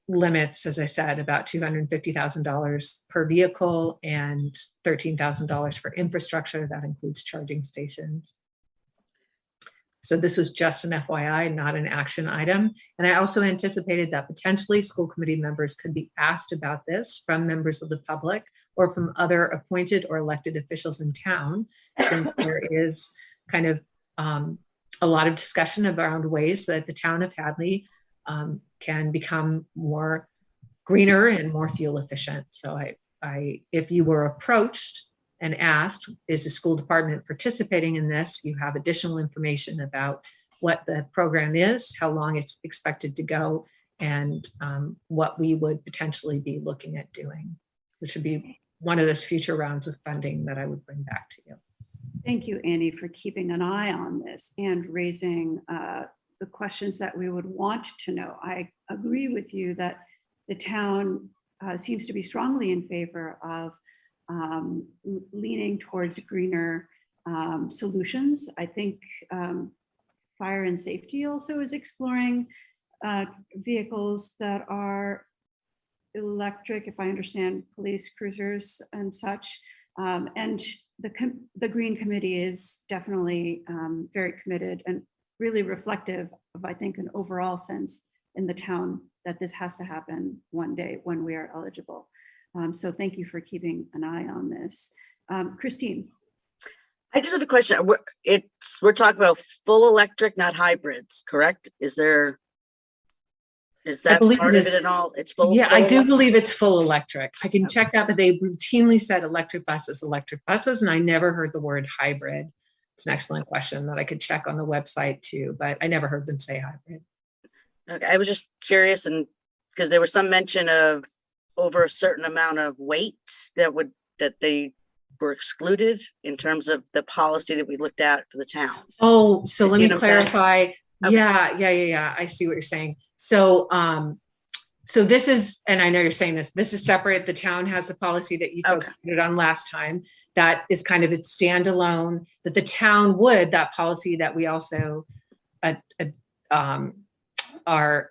limits, as I said, about $250,000 per vehicle and $13,000 for infrastructure. That includes charging stations. So this was just an FYI, not an action item. And I also anticipated that potentially school committee members could be asked about this from members of the public or from other appointed or elected officials in town, since there is kind of a lot of discussion around ways that the town of Hadley can become more greener and more fuel efficient. So if you were approached and asked, is the school department participating in this? You have additional information about what the program is, how long it's expected to go, and what we would potentially be looking at doing, which would be one of those future rounds of funding that I would bring back to you. thank you, Andy, for keeping an eye on this and raising the questions that we would want to know. I agree with you that the town seems to be strongly in favor of leaning towards greener solutions. I think fire and safety also is exploring vehicles that are electric, if I understand, police cruisers and such. And the Green Committee is definitely very committed and really reflective of, I think, an overall sense in the town that this has to happen one day when we are eligible. So thank you for keeping an eye on this. Christine. I just have a question. We're talking about full electric, not hybrids, correct? Is that believe part it of is. it at all? It's full. Yeah, I full do elec- believe it's full electric. I can Okay. check that, but they routinely said electric buses, and I never heard the word hybrid. It's an excellent question that I could check on the website too, but I never heard them say hybrid. Okay, I was just curious, and because there was some mention of over a certain amount of weight that they were excluded in terms of the policy that we looked at for the town. Oh, so You let see me what I'm saying? clarify. Okay. Yeah. I see what you're saying. So, so this is, and I know you're saying this is separate. The town has a policy that you folks put on last time that is kind of its standalone, that the town would, that policy that we also are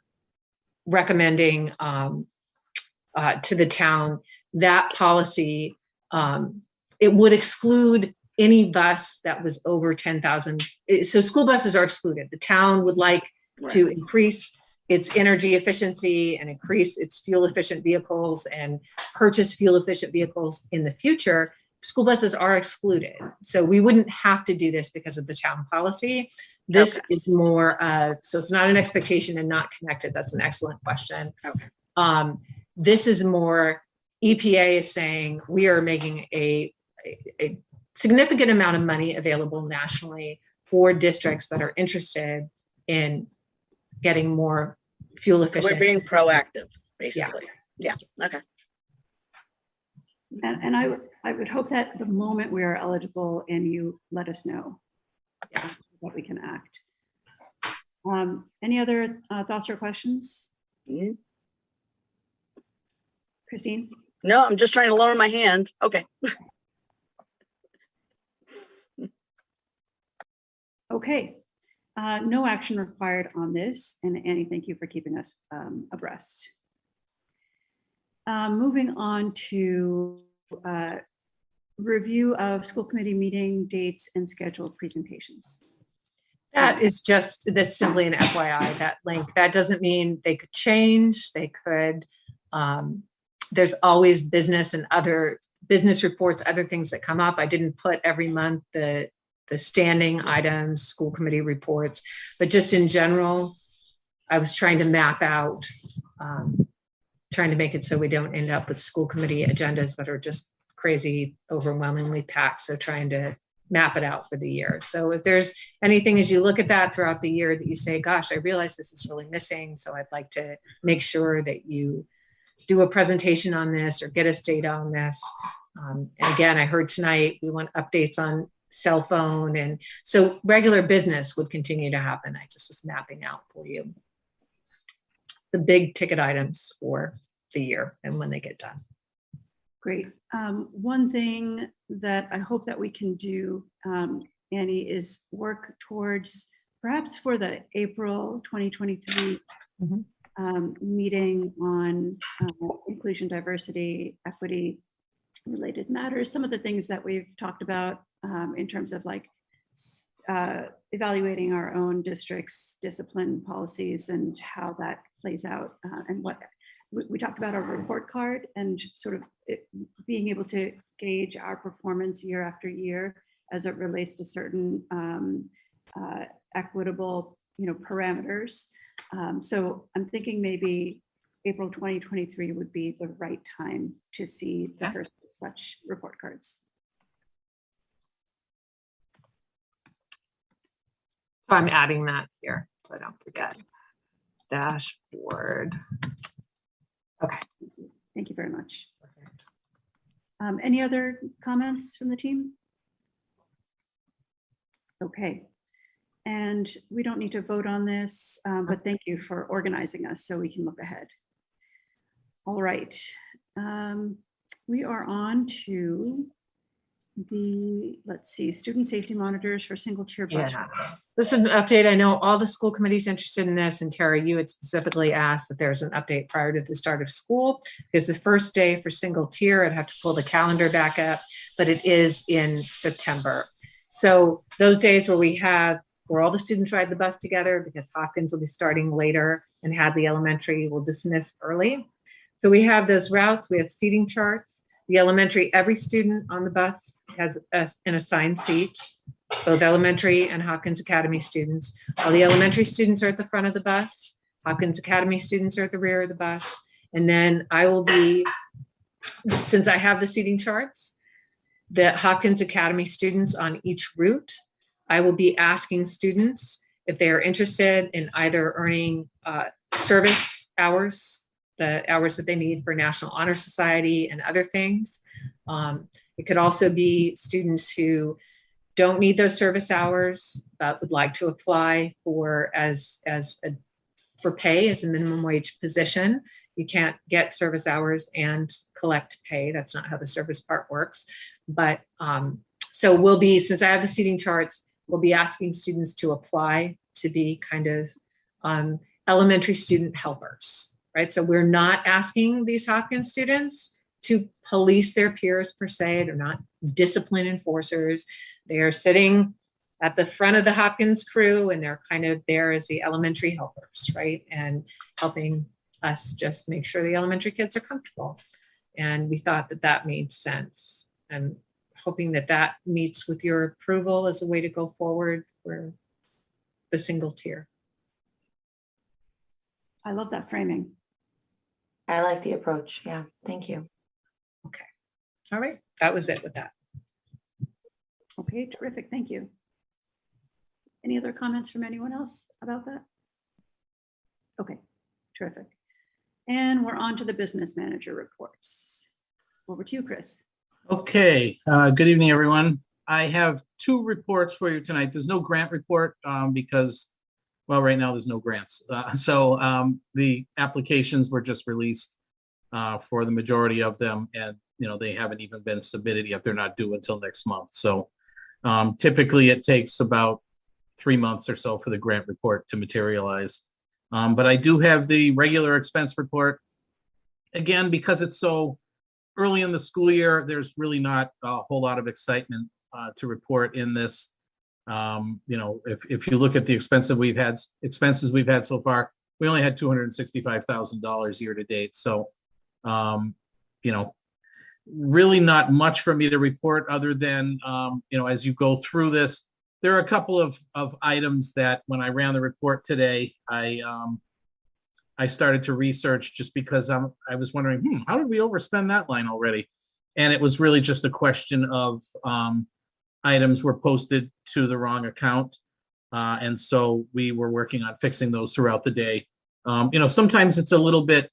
recommending to the town, that policy, it would exclude any bus that was over 10,000. So school buses are excluded. The town would like to increase its energy efficiency and increase its fuel efficient vehicles and purchase fuel efficient vehicles in the future. School buses are excluded. So we wouldn't have to do this because of the town policy. This is more so it's not an expectation and not connected. That's an excellent question. Okay. This is more, EPA is saying we are making a significant amount of money available nationally for districts that are interested in getting more fuel efficient. We're being proactive, basically. Yeah. Okay. And I would hope that the moment we are eligible and you let us know that we can act. Any other thoughts or questions? Mhm. Christine? No, I'm just trying to lower my hand. Okay. Okay. No action required on this. And Annie, thank you for keeping us abreast. Moving on to review of school committee meeting dates and scheduled presentations. That is just, that's simply an FYI, that link. That doesn't mean they could change. They could, there's always business and other business reports, other things that come up. I didn't put every month the standing items, school committee reports, but just in general, I was trying to map out, trying to make it so we don't end up with school committee agendas that are just crazy, overwhelmingly packed. So trying to map it out for the year. So if there's anything as you look at that throughout the year that you say, gosh, I realize this is really missing. So I'd like to make sure that you do a presentation on this or get us data on this. And again, I heard tonight, we want updates on cell phone. And so regular business would continue to happen. I just was mapping out for you the big ticket items for the year and when they get done. Great. One thing that I hope that we can do, Annie, is work towards perhaps for the April 2023 meeting on inclusion, diversity, equity related matters. Some of the things that we've talked about in terms of like evaluating our own district's discipline policies and how that plays out and what we talked about our report card and sort of being able to gauge our performance year after year as it relates to certain equitable, parameters. So I'm thinking maybe April 2023 would be the right time to see the first such report cards. So I'm adding that here so I don't forget. Dashboard. Okay. Thank you very much. Any other comments from the team? Okay. And we don't need to vote on this, but thank you for organizing us so we can look ahead. All right. We are on to the, let's see, student safety monitors for single tier bus. Yeah, this is an update. I know all the school committees interested in this, and Tara, you had specifically asked that there's an update prior to the start of school, because the first day for single tier, I'd have to pull the calendar back up, but it is in September. So those days where all the students ride the bus together, because Hopkins will be starting later and Hadley Elementary will dismiss early. So we have those routes, we have seating charts. The elementary, every student on the bus has an assigned seat, both elementary and Hopkins Academy students. All the elementary students are at the front of the bus. Hopkins Academy students are at the rear of the bus. And then I will be, since I have the seating charts, the Hopkins Academy students on each route, I will be asking students if they are interested in either earning service hours, the hours that they need for National Honor Society and other things. It could also be students who don't need those service hours, but would like to apply for for pay as a minimum wage position. You can't get service hours and collect pay. That's not how the service part works. But so we'll be, since I have the seating charts, we'll be asking students to apply to be kind of elementary student helpers. Right, so we're not asking these Hopkins students to police their peers per se. They're not discipline enforcers. They are sitting at the front of the Hopkins crew, and they're kind of there as the elementary helpers, right? And helping us just make sure the elementary kids are comfortable. And we thought that that made sense. I'm hoping that that meets with your approval as a way to go forward for the single tier. I love that framing. I like the approach. Yeah, thank you. Okay. All right. That was it with that. Okay, terrific. Thank you. Any other comments from anyone else about that? Okay, terrific. And we're on to the business manager reports. Over to you, Chris. Okay, good evening, everyone. I have 2 reports for you tonight. There's no grant report because, well, right now there's no grants. So the applications were just released for the majority of them, and they haven't even been submitted yet. They're not due until next month. So typically it takes about 3 months or so for the grant report to materialize. But I do have the regular expense report. Again, because it's so early in the school year, there's really not a whole lot of excitement to report in this. If you look at the expenses we've had so far, we only had $265,000 year to date. So, really not much for me to report other than, as you go through this, there are a couple of items that when I ran the report today, I started to research just because I was wondering, how did we overspend that line already? And it was really just a question of items were posted to the wrong account. And so we were working on fixing those throughout the day. Sometimes it's a little bit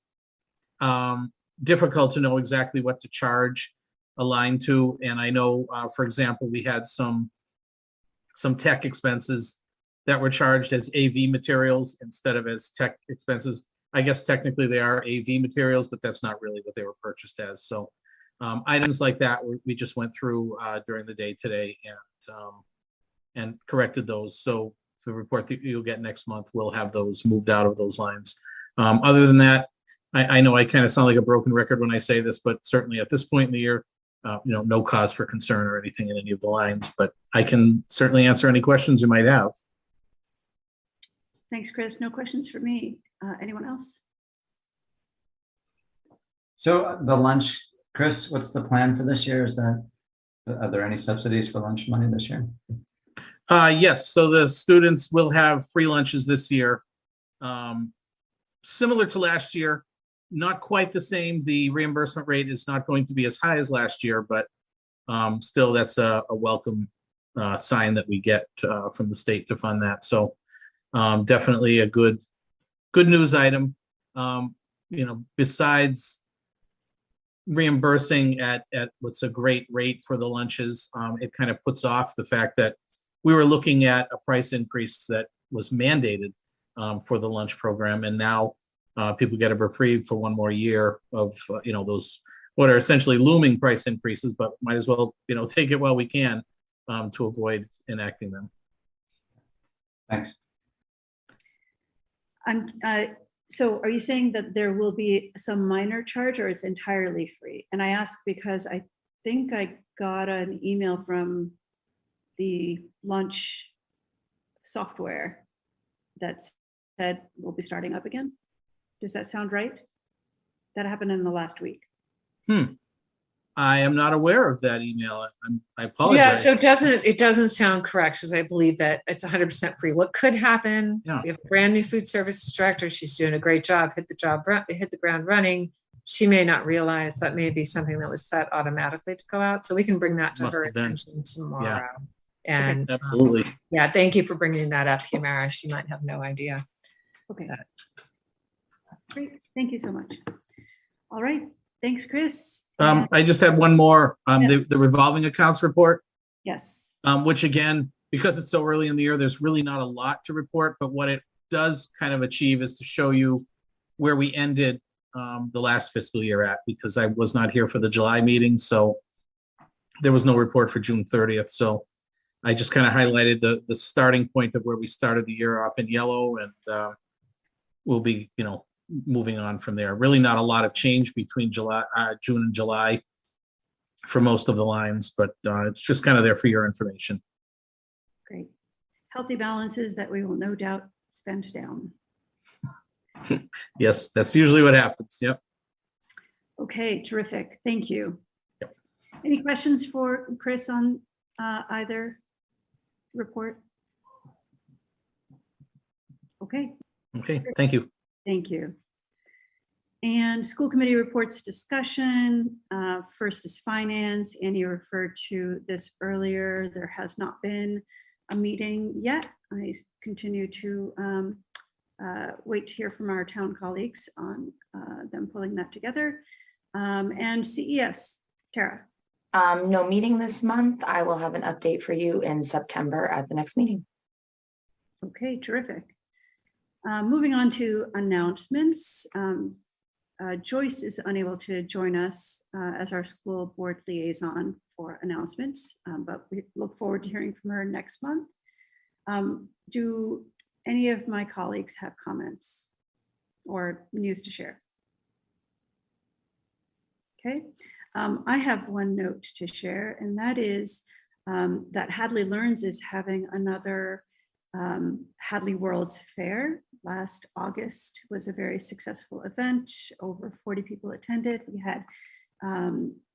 difficult to know exactly what to charge a line to. And I know, for example, we had some tech expenses that were charged as AV materials instead of as tech expenses. I guess technically they are AV materials, but that's not really what they were purchased as. So items like that, we just went through during the day today and corrected those. So the report that you'll get next month will have those moved out of those lines. Other than that, I know I kind of sound like a broken record when I say this, but certainly at this point in the year, no cause for concern or anything in any of the lines, but I can certainly answer any questions you might have. Thanks, Chris. No questions for me. Anyone else? So the lunch, Chris, what's the plan for this year? Are there any subsidies for lunch money this year? Yes, so the students will have free lunches this year. Similar to last year, not quite the same. The reimbursement rate is not going to be as high as last year, but still that's a welcome sign that we get from the state to fund that. So definitely a good news item. Besides reimbursing at what's a great rate for the lunches, it kind of puts off the fact that we were looking at a price increase that was mandated for the lunch program, and now people get a reprieve for one more year of, those, what are essentially looming price increases, but might as well, take it while we can to avoid enacting them. Thanks. So are you saying that there will be some minor charge or it's entirely free? And I ask because I think I got an email from the lunch software that said we'll be starting up again. Does that sound right? That happened in the last week. I am not aware of that email. I Yeah, apologize. so it doesn't sound correct, because I believe that it's 100% free. What could happen? Yeah. We have a brand new food services director. She's doing a great job, hit the ground running. She may not realize that may be something that was set automatically to go out. So we can bring that to Must her have been. attention tomorrow. And Absolutely. yeah, thank you for bringing that up, Humara. She might have no idea. Okay. Great, thank you so much. All right, thanks, Chris. I just had one more, Yes. the revolving accounts report, Yes, which again, because it's so early in the year, there's really not a lot to report, but what it does kind of achieve is to show you where we ended the last fiscal year at, because I was not here for the July meeting, so there was no report for June 30th. So I just kind of highlighted the starting point of where we started the year off in yellow, and we'll be, moving on from there. Really not a lot of change between June and July for most of the lines, but it's just kind of there for your information. great. Healthy balances that we will no doubt spend down. Yes, that's usually what happens. Yep. Okay, terrific, thank you. Any questions for Chris on either report? Okay. Okay, thank you. Thank you. And school committee reports discussion. First is finance. Annie referred to this earlier. There has not been a meeting yet. I continue to wait to hear from our town colleagues on them pulling that together. And CES, Tara. No meeting this month. I will have an update for you in September at the next meeting. Okay, terrific. Moving on to announcements. Joyce is unable to join us as our school board liaison for announcements, but we look forward to hearing from her next month. Do any of my colleagues have comments or news to share? Okay, I have one note to share, and that is that Hadley Learns is having another Hadley World's Fair. Last August was a very successful event. Over 40 people attended. We had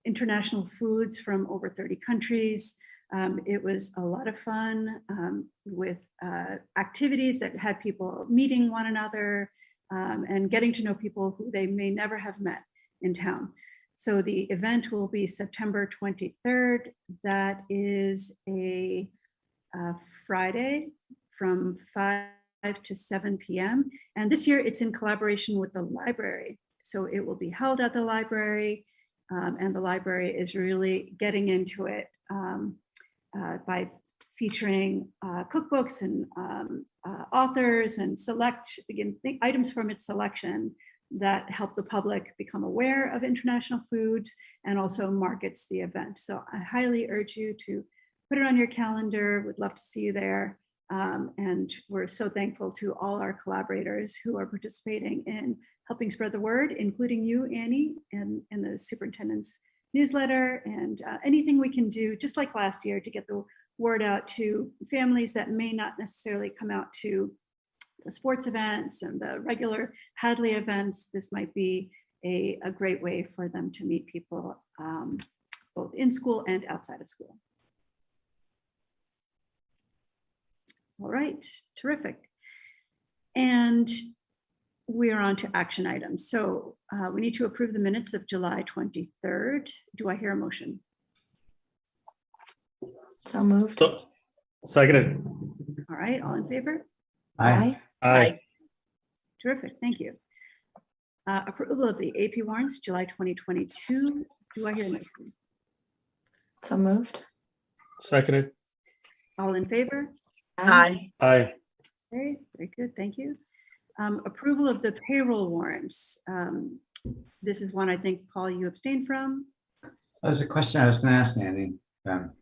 international foods from over 30 countries. It was a lot of fun with activities that had people meeting one another and getting to know people who they may never have met in town. So the event will be September 23rd. That is a Friday from 5 to 7 p.m. And this year it's in collaboration with the library. So it will be held at the library, and the library is really getting into it by featuring cookbooks and authors and items from its selection that help the public become aware of international foods and also markets the event. So I highly urge you to put it on your calendar. Would love to see you there. And we're so thankful to all our collaborators who are participating in helping spread the word, including you, Annie, and the superintendent's newsletter, and anything we can do, just like last year, to get the word out to families that may not necessarily come out to the sports events and the regular Hadley events. This might be a great way for them to meet people both in school and outside of school. All right, terrific. And we are on to action items. So we need to approve the minutes of July 23rd. Do I hear a motion? So moved. So, seconded. All right, all in favor? Aye. Aye. Terrific, thank you. Approval of the AP warrants, July 2022. Do I hear a motion? So moved. Seconded. All in favor? Aye. Aye. Okay, very good, thank you. Approval of the payroll warrants. This is one I think, Paul, you abstained from. That was a question I was going to ask Andy.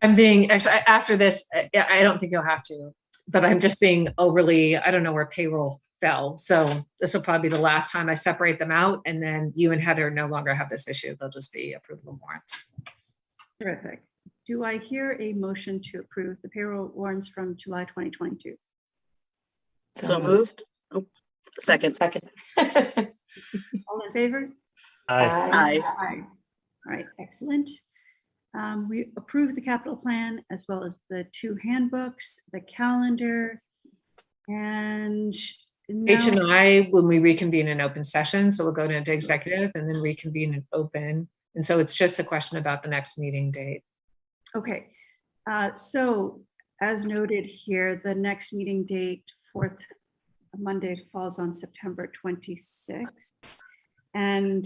I'm being, actually, after this, I don't think you'll have to, but I'm just being overly, I don't know where payroll fell. So this will probably be the last time I separate them out, and then you and Heather no longer have this issue. They'll just be approval of warrants. Terrific. Do I hear a motion to approve the payroll warrants from July 2022? So moved. Oh, second. Second. All in favor? Aye. Aye. All right, excellent. We approved the capital plan as well as the 2 handbooks, the calendar, and H and now, I, when we reconvene in open session, so we'll go into executive and then reconvene in open. And so it's just a question about the next meeting date. okay. So as noted here, the next meeting date, 4th Monday, falls on September 26th. And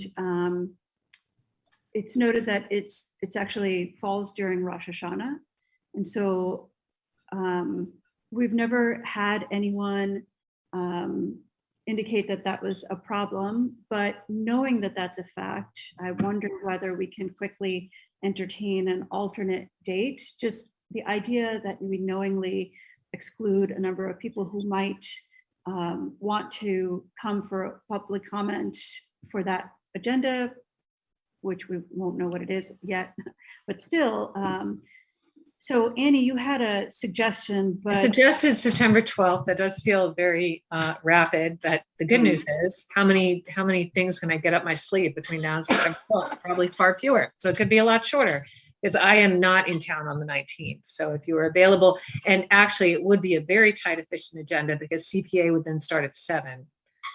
it's noted that it's actually falls during Rosh Hashanah. And so we've never had anyone indicate that that was a problem, but knowing that that's a fact, I wonder whether we can quickly entertain an alternate date. Just the idea that we knowingly exclude a number of people who might want to come for a public comment for that agenda, which we won't know what it is yet, but still. So Annie, you had a suggestion, I but suggested September 12th. That does feel very rapid, but the good news is how many things can I get up my sleeve between now and September 12th? Probably far fewer. So it could be a lot shorter, because I am not in town on the 19th. So if you were available, and actually it would be a very tight, efficient agenda because CPA would then start at 7.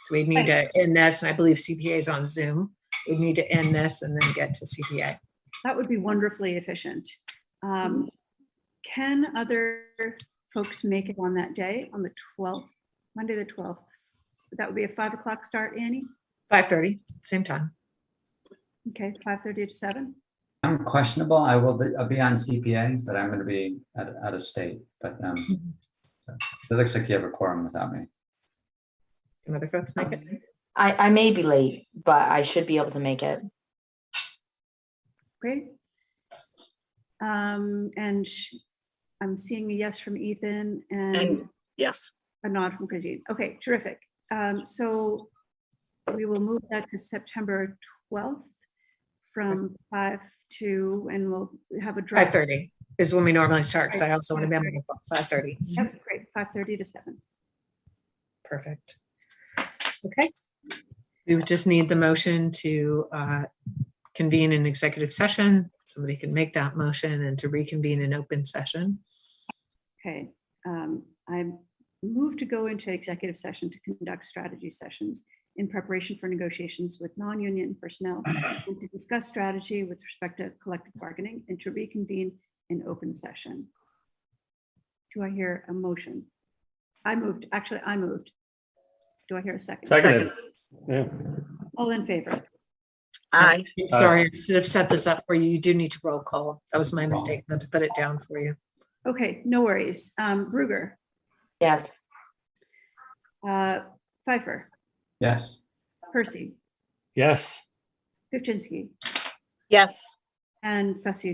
So we'd need to end this, and I believe CPA is on Zoom. We'd need to end this and then get to CPA. that would be wonderfully efficient. Can other folks make it on that day, on the 12th, Monday, the 12th? That would be a 5 o'clock start, Annie? 5:30, same time. Okay, 5:30 to 7? I'm questionable. I'll be on CPA, but I'm going to be out of state. But it looks like you have a quorum without me. Can other folks make it? I may be late, but I should be able to make it. Great. And I'm seeing a yes from Ethan and And yes, a nod from Christine. Okay, terrific. So we will move that to September 12th from 5 to, and we'll have a drop. 5:30 is when we normally start, because I also want to be able to 5:30. Yep, great, 5:30 to 7. Perfect. Okay. We would just need the motion to convene an executive session. Somebody can make that motion, and to reconvene an open session. Okay, I move to go into executive session to conduct strategy sessions in preparation for negotiations with non-union personnel and to discuss strategy with respect to collective bargaining and to reconvene in open session. Do I hear a motion? I moved. Do I hear a second? Seconded. Yeah. All in favor? aye. I'm sorry, I should have set this up for you. You do need to roll call. That was my mistake, not to put it down for you. Okay, no worries. Bruger, Yes. Pfeiffer, Yes. Percy, Yes. Kuczynski, Yes. and Fussy